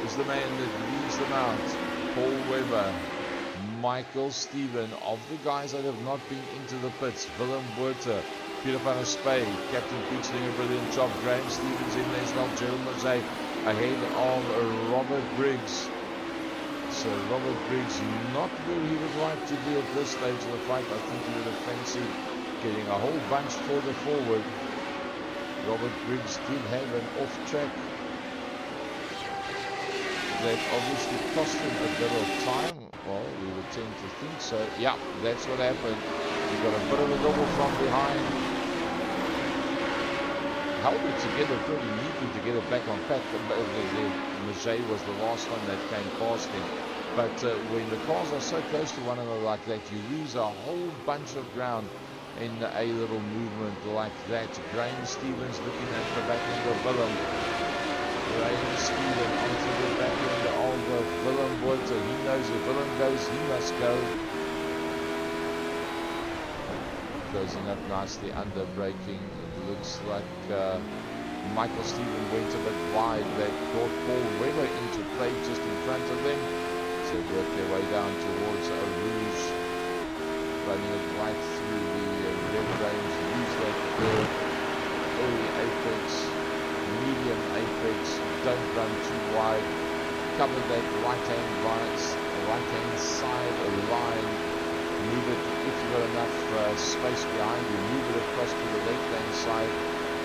is the man that leads them out. Paul Webber, Michael Stephen, of the guys that have not been into the pits. Willem Botha, Peter van der Spey, Captain Peach doing a brilliant job. Graham Stevens in there as well. Gerald Mozay ahead of Robert Briggs. So Robert Briggs not where he would like to be at this stage of the fight. I think he would have fancied getting a whole bunch further forward. Robert Briggs did have an off track that obviously cost him a bit of time. Well, we would tend to think so. Yeah, that's what happened. He got a bit of a double from behind. held it together pretty neatly to get it back on track. Maget was the last one that came past him. But when the cars are so close to one another like that, you lose a whole bunch of ground in a little movement like that. Graham Stevens looking at the back end of Willem. Graham Stevens onto the back end of Willem Botha. He knows if Willem goes, he must go. Closing up nicely under braking. It looks like Michael Stevens went a bit wide. That brought Paul Webber into play just in front of them. So work their way down towards Eau Rouge, running it right through the red range. Use that curve, early apex, medium apex, don't run too wide. Cover that right-hand side line. Move it, if you've got enough space behind you, move it across to the left-hand side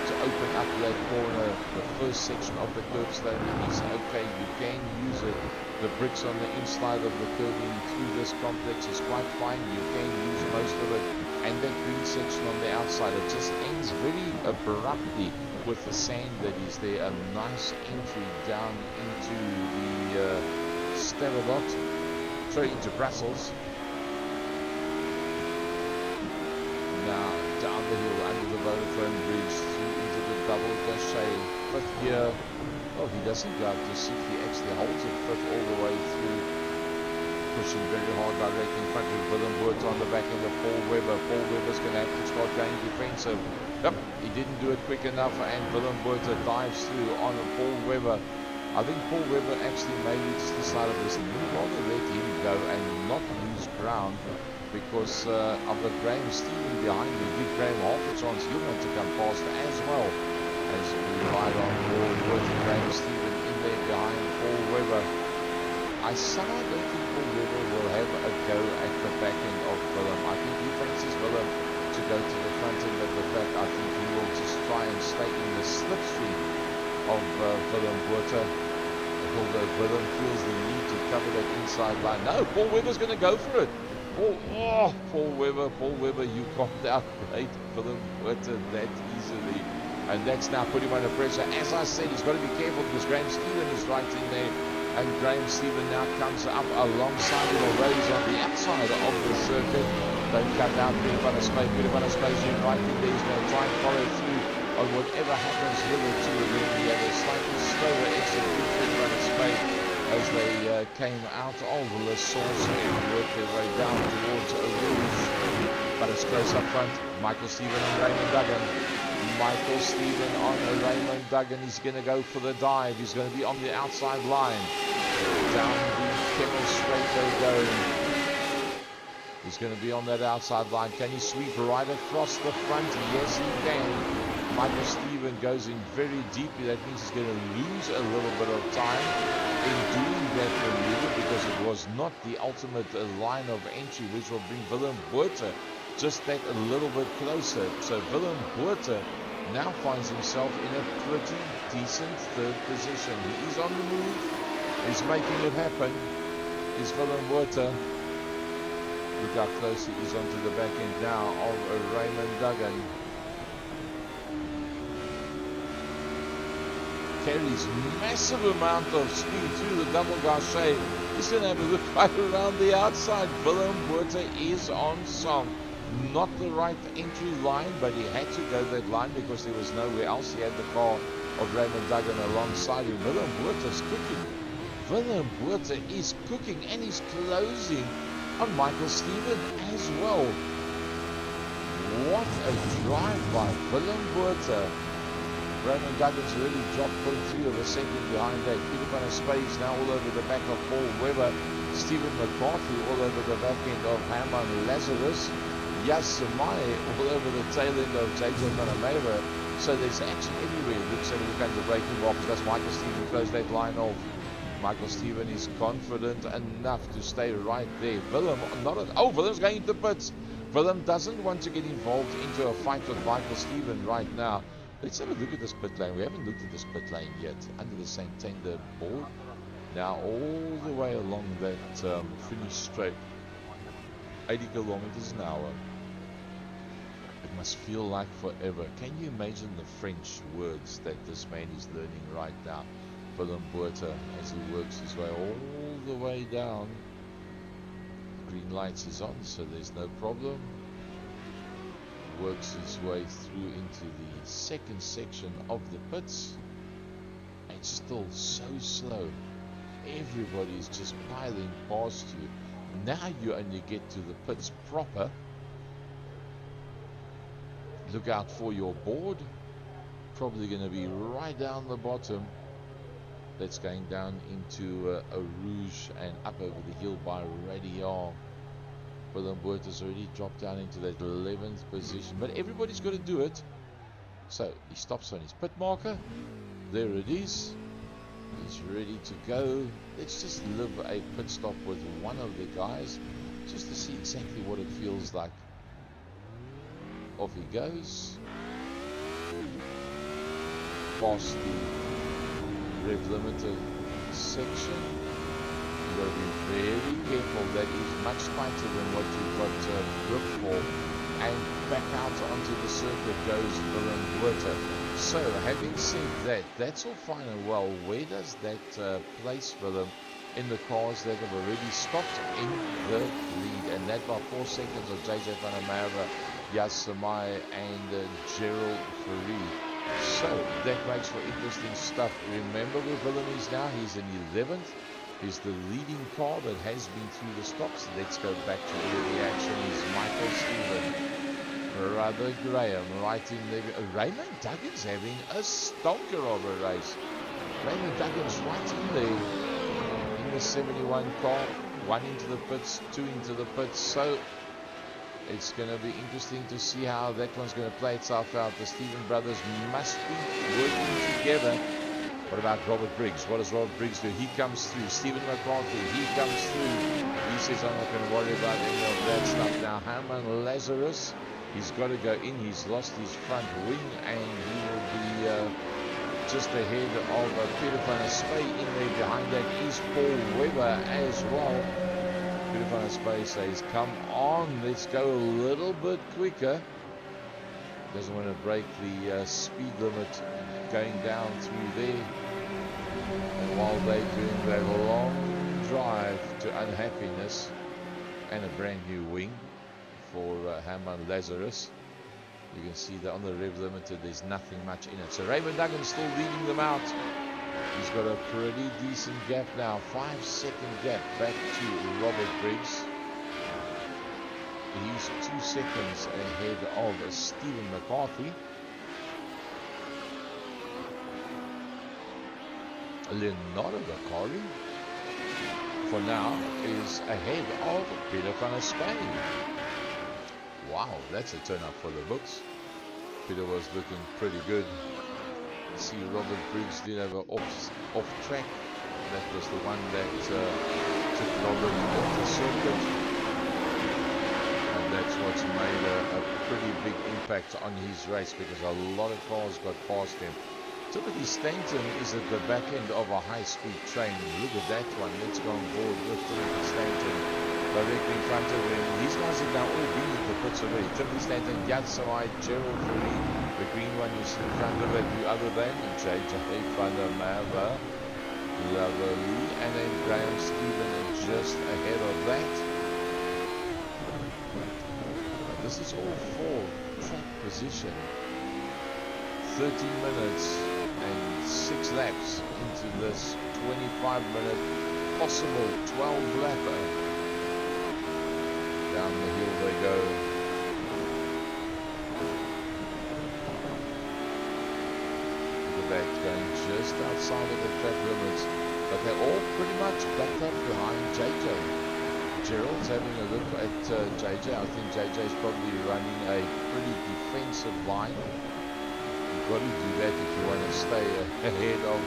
to open up that corner. The first section of the curbstone is okay, you can use it. The bricks on the inside of the curving through this complex is quite fine, you can use most of it. And that green section on the outside, it just ends very abruptly with the sand that is there. A nice entry down into the Sterrenbosch, sorry, into Brussels. Now down the hill under the Vodafone Bridge through into the double gaucher. Fifth gear. Oh, he doesn't go up to sixth, he actually holds it fifth all the way through. Pushing very hard directly in front of Willem Botha on the back end of Paul Webber. Paul Webber's going to have to start going defensive. Yep, he didn't do it quick enough and Willem Botha dives through on Paul Webber. I think Paul Webber actually maybe just decided this, we'd rather let him go and not lose ground, because I've got Graham Stevens behind me. Give Graham half a chance, he'll want to come past as well. As we ride on board with Graham Stevens in there behind Paul Webber. I somehow don't think Paul Webber will have a go at the back end of Willem. I think he fancies Willem to go to the front end of the track. I think he will just try and stay in the slipstream of Willem Botha. Although Willem feels the need to cover that inside line. No, Paul Webber's going to go for it. Paul Webber, you can't outbrake Willem Botha that easily. And that's now put him under pressure. As I said, he's got to be careful because Graham Stevens is right in there. And Graham Stevens now comes up alongside him, although he's on the outside of the circuit. Don't cut out, bit of a space, in right in there. He's going to try and follow through on whatever happens hitherto. And then he had a slightly slower exit through space as they came out of La Source and worked their way down towards Eau Rouge. But it's close up front. Michael Stevens and Raymond Duggan. Michael Stevens on Raymond Duggan. He's going to go for the dive. He's going to be on the outside line. Down the Kemmel Straight they go. He's going to be on that outside line. Can he sweep right across the front? Yes, he can. Michael Stevens goes in very deeply. That means he's going to lose a little bit of time in doing that maneuver, because it was not the ultimate line of entry, which will bring Willem Botha just that a little bit closer. So Willem Botha now finds himself in a pretty decent third position. He is on the move. He's making it happen. Is Willem Botha. Look how close he is onto the back end now of Raymond Duggan. Carries massive amount of speed through the double gaucher. He's going to have a look right around the outside. Willem Botha is on song. Not the right entry line, but he had to go that line because there was nowhere else. He had the car of Raymond Duggan alongside him. Willem Botha's cooking. Willem Botha is cooking, and he's closing on Michael Stevens as well. What a drive by Willem Botha. Raymond Duggan's really dropped 0.3 of a second behind that. Peter Van Space now all over the back of Paul Webber. Stephen McCarthy all over the back end of Herman Lazarus. Yas Samai all over the tail end of JJ Van Meijeren. So there's action everywhere. Looks like we're going to breaking box. That's Michael Stevens close that line off. Michael Stevens is confident enough to stay right there. Willem, Willem's going into pits. Willem doesn't want to get involved into a fight with Michael Stevens right now. Let's have a look at this pit lane. We haven't looked at this pit lane yet. Under the Santander board. Now all the way along that finish straight. 80 kilometers an hour. It Must feel like forever. Can you imagine the French words that this man is learning right now? Willem Botha, as he works his way all the way down. Green lights is on, so there's no problem. Works his way through into the second section of the pits. And still so slow. Everybody is just piling past you. Now you only get to the pits proper. Look out for your board. Probably going to be right down the bottom. That's going down into a Rouge and up over the hill by Radial. Willem Botha's already dropped down into that 11th position. But everybody's got to do it. So he stops on his pit marker. There it is. He's ready to go. Let's just live a pit stop with one of the guys. Just to see exactly what it feels like. Off he goes. Past the rev limiter section. You've got to be very careful. That is much tighter than what you've got grip for. And back out onto the circuit goes Willem Botha. So, having said that, that's all fine and well. Where does that place Willem in the cars that have already stopped in the lead? And that by 4 seconds of JJ van der Merwe, Yas Samai and Gerald Fourie. So that makes for interesting stuff. Remember where Willem is now? He's in 11th. He's the leading car that has been through the stops. Let's go back to where the action is. Michael Stephen, Brother Graham, right in there. Raymond Duggan's having a stonker of a race. Raymond Duggan's right in there in the 71 car. 1 into the pits, 2 into the pits. So it's going to be interesting to see how that one's going to play itself out. The Stephen brothers must be working together. What about Robert Briggs? What does Robert Briggs do? He comes through. Stephen McCarthy, he comes through. He says, I'm not going to worry about any of that stuff now. Herman Lazarus, he's got to go in. He's lost his front wing and he will be just ahead of Peter van der Spey. In there behind that is Paul Webber as well. Peter van der Spey says, come on, let's go a little bit quicker. Doesn't want to break the speed limit going down through there. And while they're doing that long drive to unhappiness and a brand new wing for Herman Lazarus, you can see that on the rev limiter there's nothing much in it. So Raymond Duggan still leading them out. He's got a pretty decent gap now, 5-second gap back to Robert Briggs. He's 2 seconds ahead of Stephen McCarthy. Leonardo Bakari, for now, is ahead of Peter van der Spey. Wow, that's a turn up for the books. Peter was looking pretty good. You see Robert Briggs did have an off track. That was the one that took Robert off the circuit. And that's what's made a pretty big impact on his race, because a lot of cars got past him. Timothy Stanton is at the back end of a high-speed train. Look at that one. Let's go on board with Timothy Stanton directly in front of him. These guys have now all been at the pits already. Timothy Stanton, Yad Samai, Gerald Fourie. The green one you see in front of it, who other than JJ van der Merwe. Lovely. And then Graham Stephen just ahead of that. This is all for track position. 13 minutes and 6 laps into this 25-minute possible 12-lapper. Down the hill they go. Look at that, going just outside of the track limits. But they're all pretty much backed up behind JJ. Gerald's having a look at JJ. I think JJ's probably running a pretty defensive line. You've got to do that if you want to stay ahead of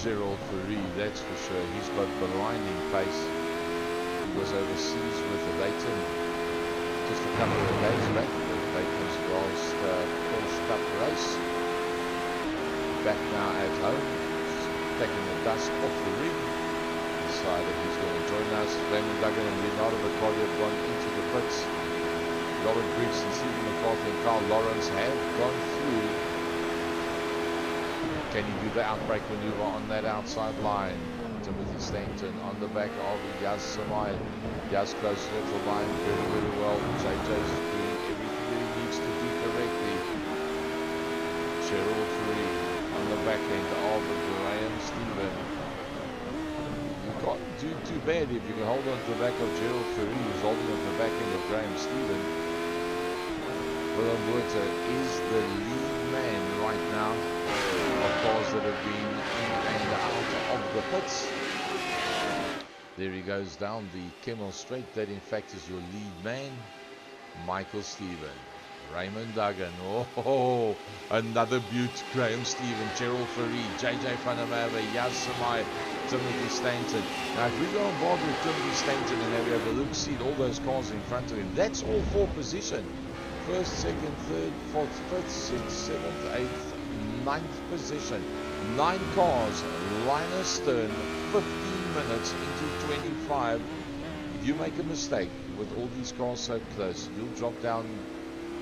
Gerald Fourie, that's for sure. He's got blinding pace. He was overseas with Leighton just a couple of days back. Leighton's last Porsche Cup race. Back now at home, taking the dust off the rig. Decided he's going to join us. Raymond Duggan and Leonardo Bakari have gone into the pits. Robert Briggs and Stephen McCarthy and Carl Lawrence have gone through. Can he do the outbreak maneuver on that outside line? Timothy Stanton on the back of Yas Samai. Yas close off the line very, very well. JJ's doing everything that he needs to do correctly. Gerald Free on the back end of Graham Stephen. You can't do too bad if you can hold on to the back of Gerald Free, who's holding on to the back end of Graham Stephen. Willem Botha is the lead man right now of cars that have been in and out of the pits. There he goes down the Kemmel Straight. That in fact is your lead man, Michael Stephen. Raymond Duggan, oh, another beaut. Graham Stephen, Gerald Farid, JJ van der Merwe, Yas Samai, Timothy Stanton. Now if we go on board with Timothy Stanton and have a look, see all those cars in front of him, that's all for position. First, second, third, fourth, fifth, sixth, seventh, eighth, ninth position. 9 cars, line astern, 15 minutes into 25. If you make a mistake with all these cars so close, you'll drop down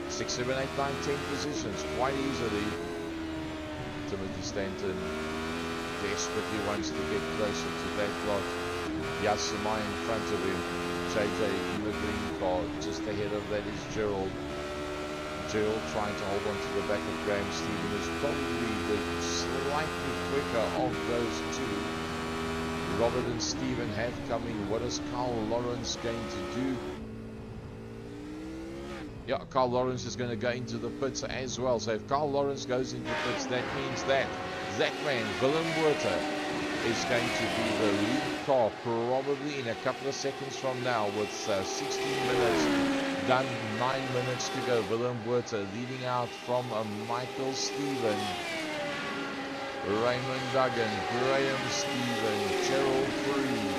6, 7, 8, 9, 10 positions quite easily. Timothy Stanton desperately wants to get closer to that lot. Yas Samai in front of him. JJ in the green car. Just ahead of that is Gerald. Gerald trying to hold on to the back of Graham Stephen, who's probably the slightly quicker of those two. Robert and Stephen have coming. What is Carl Lawrence going to do? Yeah, Carl Lawrence is going to go into the pits as well. So if Carl Lawrence goes into the pits, that means that man, Willem Botha, is going to be the lead car probably in a couple of seconds from now with 16 minutes done, 9 minutes to go. Willem Botha leading out from Michael Stephen, Raymond Duggan, Graham Stephen, Gerald Free.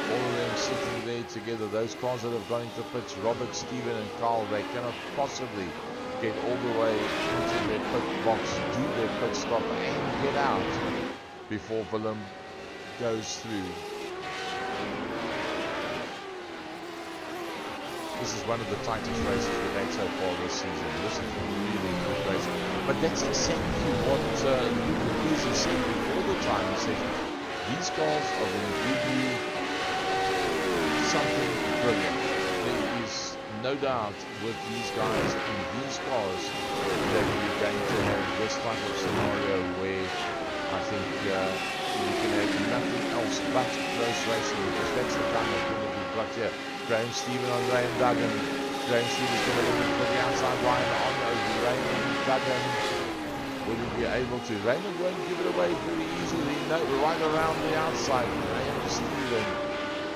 All of them sitting there together. Those cars that have gone into pits, Robert, Stephen and Carl, they cannot possibly get all the way into their pit box, do their pit stop and get out before Willem goes through. This is one of the tightest races we've had so far this season. This is a really good race. But that's exactly what Luca Pizzi said before the time. He said, these cars are going to give you something brilliant. There is no doubt with these guys in these cars that you're going to have this type of scenario where I think you can have nothing else but close racing, because that's the kind of thing that we've got here. Graham Stephen on Graham Duggan. Graham Stephen's going to look for the outside line on over Raymond Duggan. Will he be able to? Raymond won't give it away very easily. No, right around the outside. Graham Stephen.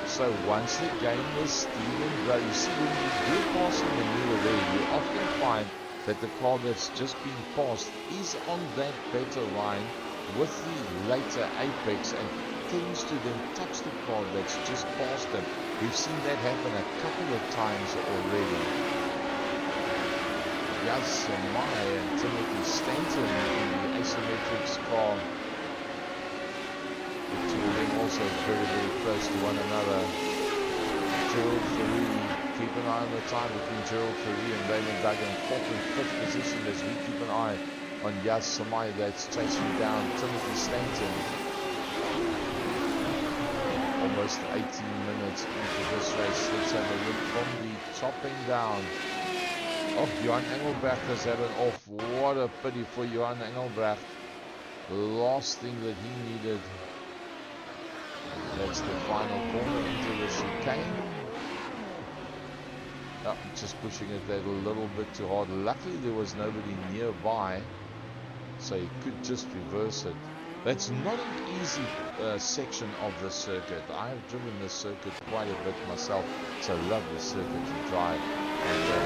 So once again, with Stephen, you see when you do passing maneuver there, you often find that the car that's just been passed is on that better line with the later apex and tends to then touch the car that's just passed them. We've seen that happen a couple of times already. Yas Samai and Timothy Stanton in the asymmetrics car. The two of them also very, very close to one another. Gerald Farid, keep an eye on the time between Gerald Farid and Raymond Duggan, 4th and 5th position as we keep an eye on Yas Samai that's chasing down Timothy Stanton. Almost 18 minutes into this race. Let's have a look from the chopping down. Oh, Johan Engelbrecht has had an off. What a pity for Johan Engelbrecht. The last thing that he needed. That's the final corner into the chicane. Oh, just pushing it there a little bit too hard. Luckily there was nobody nearby, so he could just reverse it. That's not an easy section of the circuit. I've driven this circuit quite a bit myself. It's a lovely circuit to drive. And that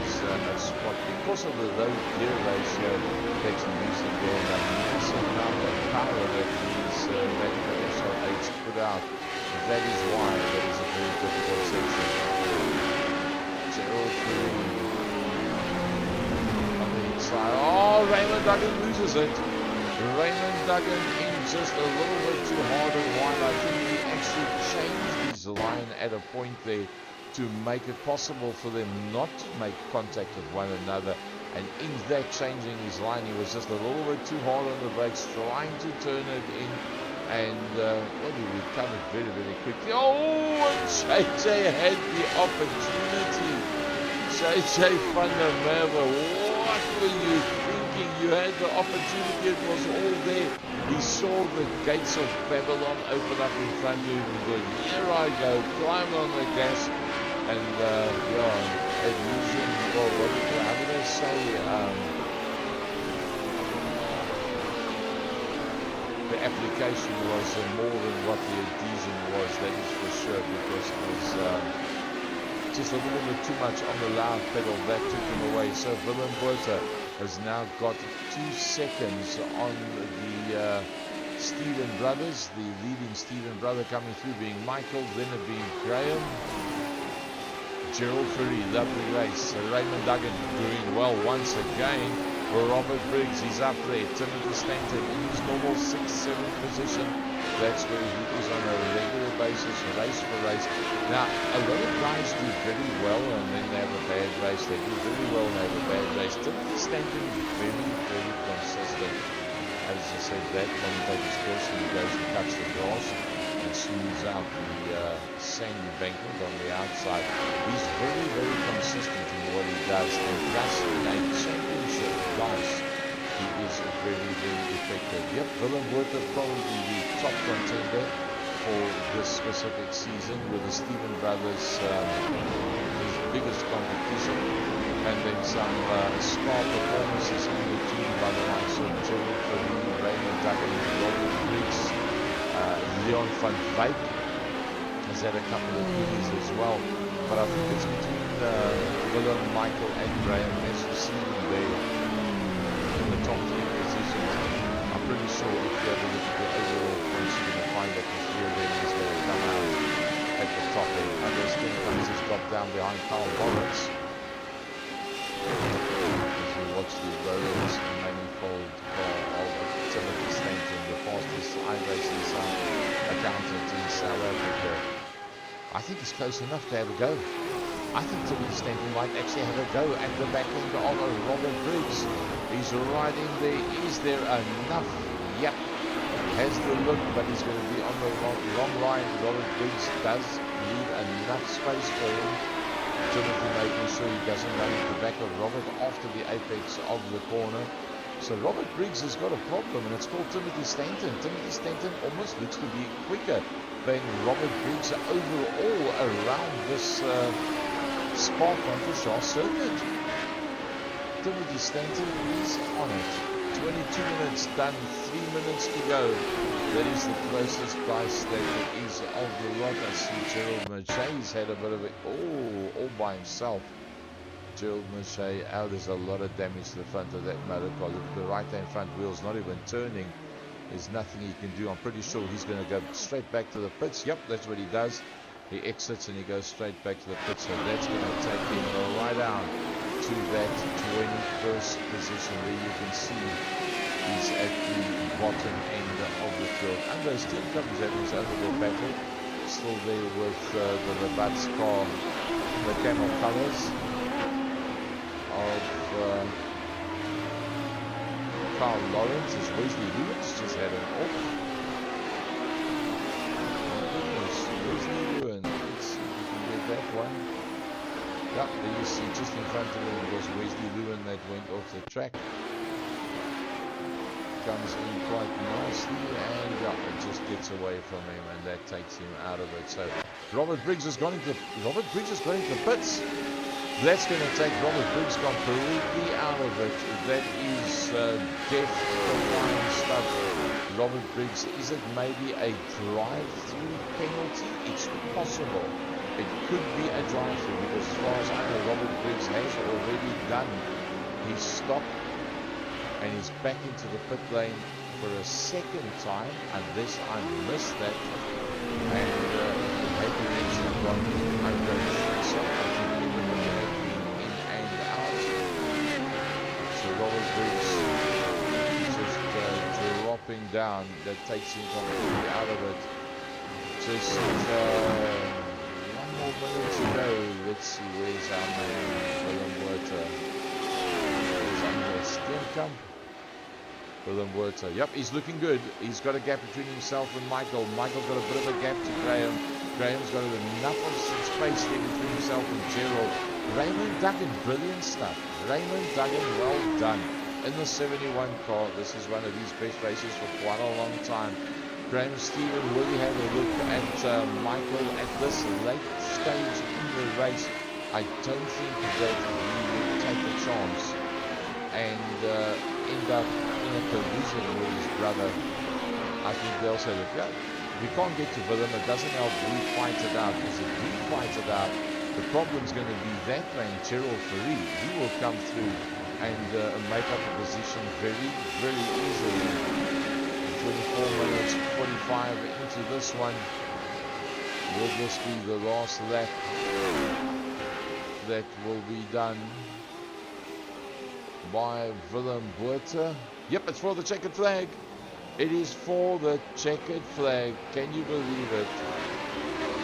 is a spot, because of the low gear ratio that you're using there, the massive amount of power that these SR8s put out. That is why that is a very difficult section. Gerald Free on the inside. Oh, Raymond Duggan loses it. Raymond Duggan in just a little bit too hard and wide. I think he actually changed his line at a point there to make it possible for them not to make contact with one another. And in that changing his line, he was just a little bit too hard on the brakes, trying to turn it in. And he recovered very, very quickly. Oh, and JJ had the opportunity. JJ van der Merwe, what were you thinking? You had the opportunity, it was all there. He saw the gates of Babylon open up in front of him and go, here I go, climb on the gas. And using, well, how did I say, the application was more than what the adhesion was, that is for sure, because it was just a little bit too much on the loud pedal. That took him away. So Willem Botha has now got 2 seconds on the Steven brothers, the leading Steven brother coming through being Michael, then it being Graham. Gerald Fourie, lovely race. Raymond Duggan doing well once again. Robert Briggs, he's up there. Timothy Stanton in his normal 6-7 position. That's where he is on a regular basis, race for race. Now, a lot of guys do very well and then they have a bad race. They do very well and they have a bad race. Timothy Stanton is very, very consistent. As I said, that commentator's person who goes and cuts the grass and smooths out the sandy embankment on the outside. He's very, very consistent in what he does, and plus in a championship class, he is very, very effective. Yep, Willem Botha probably the top contender for this specific season, with the Steven brothers his biggest competition, and then some star performances in the team by the likes of Gerald Fourie, Raymond Duggan, Robert Briggs, Leon van Wyk has had a couple of winners as well. But I think it's between Willem, Michael and Graham, as you see them there in the top 3 positions. I'm pretty sure if you have a look at the overall points, you're going to find that the 3 of them is going to come out at the top end. Andres Kinkans has dropped down behind Carl Lawrence. As we watch the Rollins manifold of Timothy Stanton, the fastest iRacing accountant in South Africa. I think it's close enough to have a go. I think Timothy Stanton might actually have a go at the back end of Robert Briggs. He's right in there. Is there enough? Yep. Has the look, but he's going to be on the long line. Robert Briggs does leave enough space for him. Timothy making sure he doesn't run at the back of Robert after the apex of the corner. So Robert Briggs has got a problem, and it's called Timothy Stanton. Timothy Stanton almost looks to be quicker than Robert Briggs overall around this Spa-Francorchamps circuit. Timothy Stanton is on it. 22 minutes done, 3 minutes to go. That is the closest price that it is of the lot. I see Gerald Merché's had a bit of it all by himself. Gerald Merché, there's a lot of damage to the front of that motor car. Look, the right hand front wheel's not even turning. There's nothing he can do. I'm pretty sure he's going to go straight back to the pits. Yep, that's what he does. He exits and he goes straight back to the pits. So that's going to take him right down to that 21st position where you can see he's at the bottom end of the field. Andres Steenkamp is having his own little battle. Still there with the Labatt's car, the camel colors of Carl Lawrence. As Wesley Lewis just had an off. Wesley Lewin, let's see if we can get that one. Yep, there you see just in front of him was Wesley Lewin that went off the track. Comes in quite nicely, and it just gets away from him, and that takes him out of it. So Robert Briggs has gone into the pits. That's going to take Robert Briggs completely out of it. That is death defying stuff. Robert Briggs, is it maybe a drive-through penalty? It's possible. It could be a drive-through, because as far as I know, Robert Briggs has already done his stop, and he's back into the pit lane for a second time, unless I missed that. And he had to actually gone under so I think he would have been in and out. So Robert Briggs just dropping down. That takes him completely out of it. Just one more minutes to go. Let's see, where's our man, Willem Botha? Where's Andries Steenkamp? Willem Botha. Yep, he's looking good. He's got a gap between himself and Michael. Michael's got a bit of a gap to Graham. Graham's got enough of space there between himself and Gerald. Raymond Duggan, brilliant stuff. Raymond Duggan, well done. In the 71 car, this is one of his best races for quite a long time. Graham Stephen, will you have a look at Michael at this late stage in the race? I don't think that he would take a chance and end up in a collision with his brother. I think they'll say, look, yeah, if we can't get to Willem, it doesn't help we fight it out, because if we fight it out, the problem's going to be that man, Gerald Fourie. He will come through and make up a position very, very easily. 24 minutes 45 into this one. Will this be the last lap that will be done by Willem Botha? Yep, it's for the checkered flag. It is for the checkered flag. Can you believe it?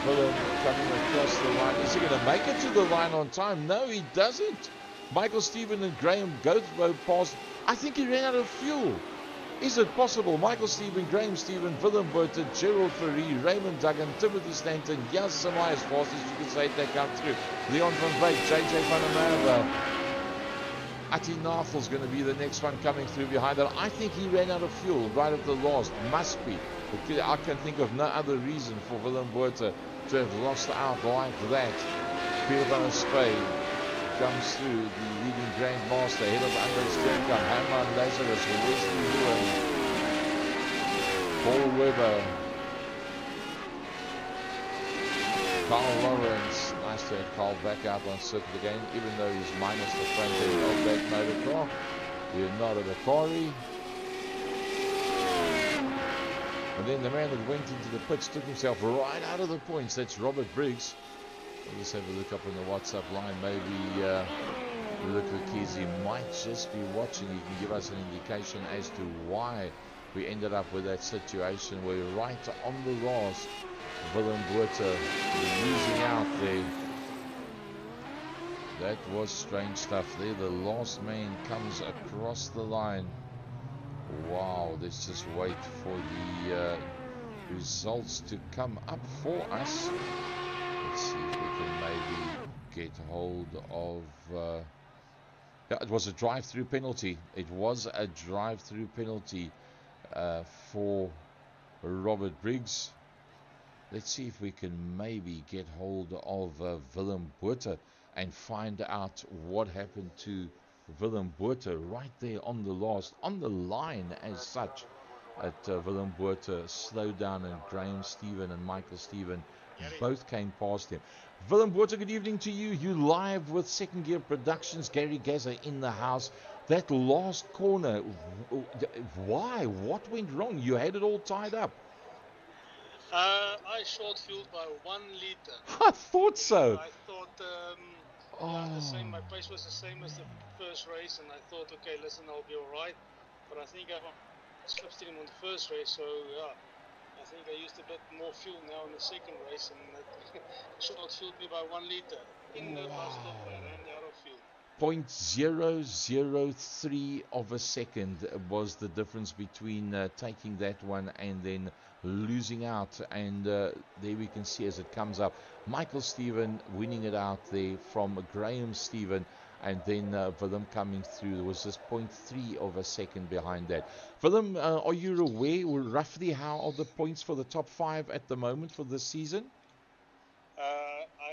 Willem coming across the line. Is he going to make it to the line on time? No, he doesn't. Michael Stephen and Graham go past. I think he ran out of fuel. Is it possible? Michael Stephen, Graham Stephen, Willem Botha, Gerald Fourie, Raymond Duggan, Timothy Stanton, Jas Samai, as fast as you can say they come through. Leon van Wyk, JJ van der Merwe. Ati Nathel's going to be the next one coming through behind that. I think he ran out of fuel right at the last. Must be. I can think of no other reason for Willem Botha to have lost out like that. Peter van der Spey comes through, the leading grandmaster, ahead of Andries Steenkamp, Herman Lazarus, Wesley Lewin, Paul Webber, Carl Lawrence. Nice to have Carl back out on circuit again, even though he's minus the front end of that motor car. We're not at a quarry. And then the man that went into the pits took himself right out of the points. That's Robert Briggs. We'll just have a look up on the WhatsApp line. Maybe Luke Kizzy might just be watching. He can give us an indication as to why we ended up with that situation where right on the last, Willem Botha losing out there. That was strange stuff there. The last man comes across the line. Wow, let's just wait for the results to come up for us. Let's see if we can maybe get hold of... yeah, it was a drive-through penalty. It was a drive-through penalty for Robert Briggs. Let's see if we can maybe get hold of Willem Botha and find out what happened to Willem Botha right there on the last, on the line as such. At Willem Botha slowed down, and Graham Stephen and Michael Stephen both came past him. Willem Botha, good evening to you. You live with Second Gear Productions. Gary Gaza in the house. That last corner, why? What went wrong? You had it all tied up. I short fueled by 1 liter. I thought so. I thought the same. My pace was the same as the first race, and I thought, okay, listen, I'll be all right. But I think I slipstream on the first race, so yeah, I think I used a bit more fuel now in the second race, and it short fueled me by 1 liter. In the last stop, I ran out of fuel. 0.003 of a second was the difference between taking that one and then losing out. And there we can see as it comes up, Michael Stephen winning it out there from Graham Stephen, and then Willem coming through. There was just 0.3 of a second behind that. Willem, are you aware roughly how are the points for the top 5 at the moment for this season?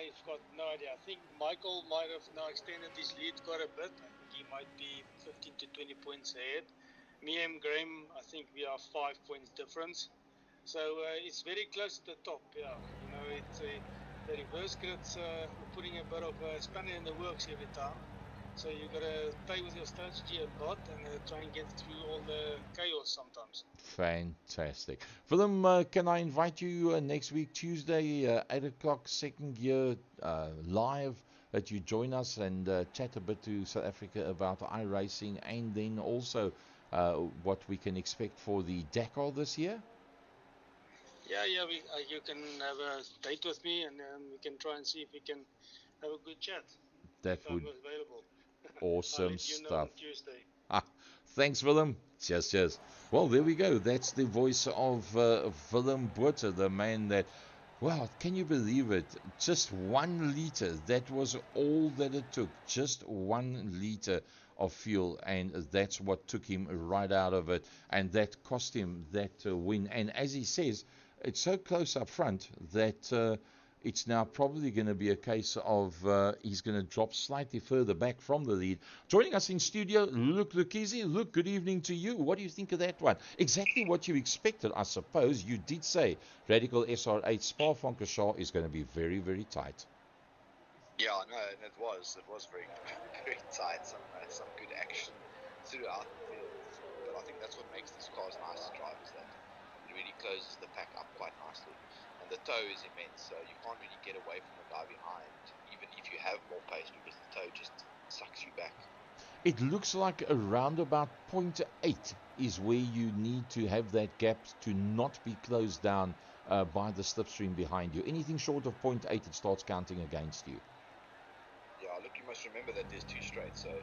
I've got no idea. I think Michael might have now extended his lead quite a bit. I think he might be 15 to 20 points ahead. Me and Graham, I think we are 5 points difference. So it's very close to the top. Yeah, you know, it's the reverse grid's putting a bit of a spanner in the works every time. So you gotta play with your strategy a lot and try and get through all the chaos sometimes. Fantastic. Willem, can I invite you next week, Tuesday, 8 o'clock, Second Gear live, that you join us and chat a bit to South Africa about iRacing, and then also what we can expect for the Dakar this year? Yeah. You can have a date with me, and we can try and see if we can have a good chat if That I'm would available. I'll awesome let you know stuff. on Tuesday. Ah, thanks, Willem. Cheers, cheers. Well, there we go. That's the voice of Willem Botha, the man that, well, can you believe it? Just 1 liter. That was all that it took. Just 1 liter of fuel, and that's what took him right out of it, and that cost him that win. And as he says, it's so close up front that. It's now probably going to be a case of he's going to drop slightly further back from the lead. Joining us in studio, Luke Lukizi. Luke, good evening to you. What do you think of that one? Exactly what you expected, I suppose. You did say Radical SR8 Spa-Francorchamps is going to be very, very tight. Yeah, no, and it was very very tight. Some good action throughout the field, but I think that's what makes these cars nice to drive, is that it really closes the pack up quite nicely, and the tow is immense, so you can't really get away from the guy behind, even if you have more pace, because the tow just sucks you back. It looks like around about 0.8 is where you need to have that gap to not be closed down by the slipstream behind you. Anything short of 0.8, it starts counting against you. Yeah, look, you must remember that there's 2 straights, so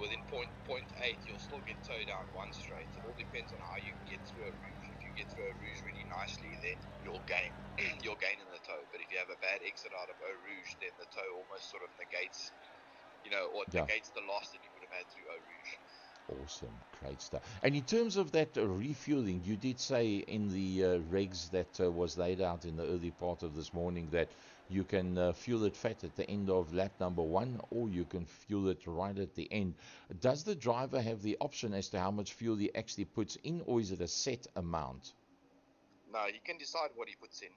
within point 8, you'll still get towed down 1 straight. It all depends on how you get through a rouge. If you get through a rouge really nicely, then you'll gain you'll gain in the tow. But if you have a bad exit out of Eau Rouge, then the tow almost sort of negates, or negates the loss that you would have had through Eau Rouge. Awesome, great stuff. And in terms of that refueling, you did say in the regs that was laid out in the early part of this morning that you can fuel it fat at the end of lap number 1, or you can fuel it right at the end. Does the driver have the option as to how much fuel he actually puts in, or is it a set amount? No, he can decide what he puts in,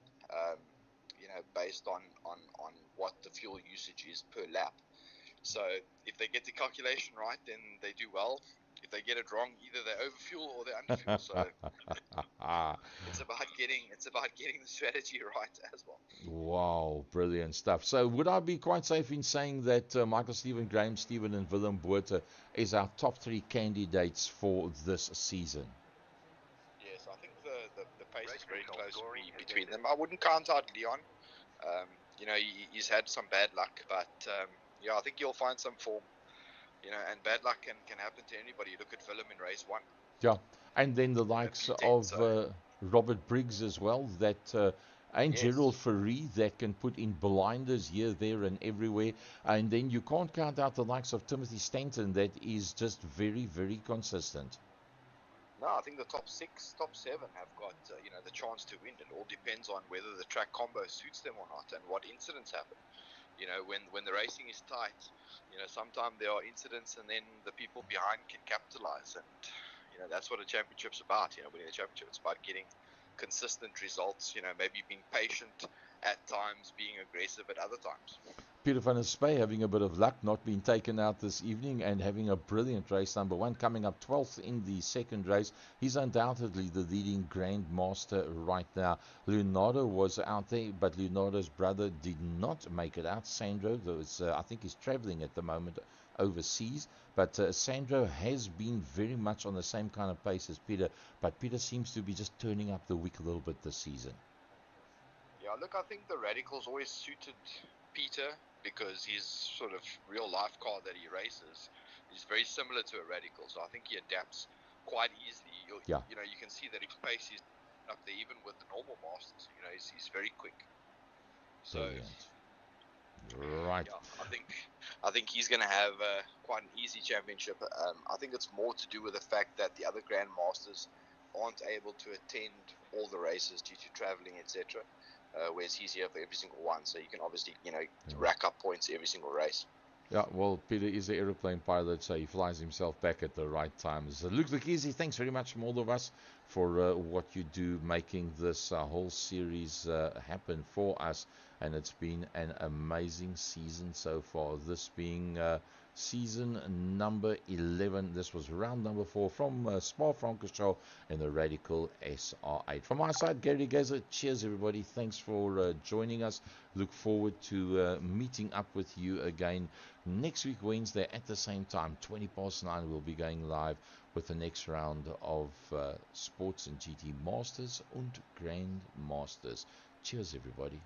based on what the fuel usage is per lap. So if they get the calculation right, then they do well. If they get it wrong, either they overfuel or they underfuel. So it's about getting the strategy right as well. Wow, brilliant stuff. So would I be quite safe in saying that Michael Stephen, Graham Stephen, and Willem Botha is our top 3 candidates for this season? Yes, I think the pace is very close between them. I wouldn't count out Leon. He's had some bad luck, but I think you'll find some form. And bad luck can happen to anybody. Look at Willem in race 1. Yeah, and then the likes of Robert Briggs as well, and Yes. Gerald Ferree that can put in blinders here, there, and everywhere. And then you can't count out the likes of Timothy Stanton that is just very, very consistent. No, I think the top 6, top 7 have got the chance to win. It all depends on whether the track combo suits them or not, and what incidents happen. When the racing is tight, sometimes there are incidents, and then the people behind can capitalize, and that's what a championship's about. Winning the championship, it's about getting consistent results. Maybe being patient at times, being aggressive at other times. Peter van der Spey having a bit of luck, not being taken out this evening, and having a brilliant race. Number 1, coming up 12th in the second race. He's undoubtedly the leading grandmaster right now. Leonardo was out there, but Leonardo's brother did not make it out. Sandro, I think he's traveling at the moment overseas, but Sandro has been very much on the same kind of pace as Peter, but Peter seems to be just turning up the wick a little bit this season. Yeah, look, I think the Radicals always suited Peter, because his sort of real life car that he races is very similar to a Radical, so I think he adapts quite easily. You can see that his pace is up there even with the normal Masters. He's very quick. So, brilliant. Right. Yeah, I think he's going to have quite an easy championship. I think it's more to do with the fact that the other Grandmasters aren't able to attend all the races due to traveling, etc. Whereas he's here for every single one, so you can obviously rack up points every single race. Yeah, well, Peter is an aeroplane pilot, so he flies himself back at the right times. Luke Lukizi, thanks very much from all of us for what you do, making this whole series happen for us. And it's been an amazing season so far. This being season number 11. This was round number 4 from Spa-Francorchamps in the Radical SR8. From my side, Gary Gazer, cheers everybody. Thanks for joining us. Look forward to meeting up with you again next week, Wednesday, at the same time, 9:20. We'll be going live with the next round of Sports and GT Masters and Grand Masters. Cheers, everybody.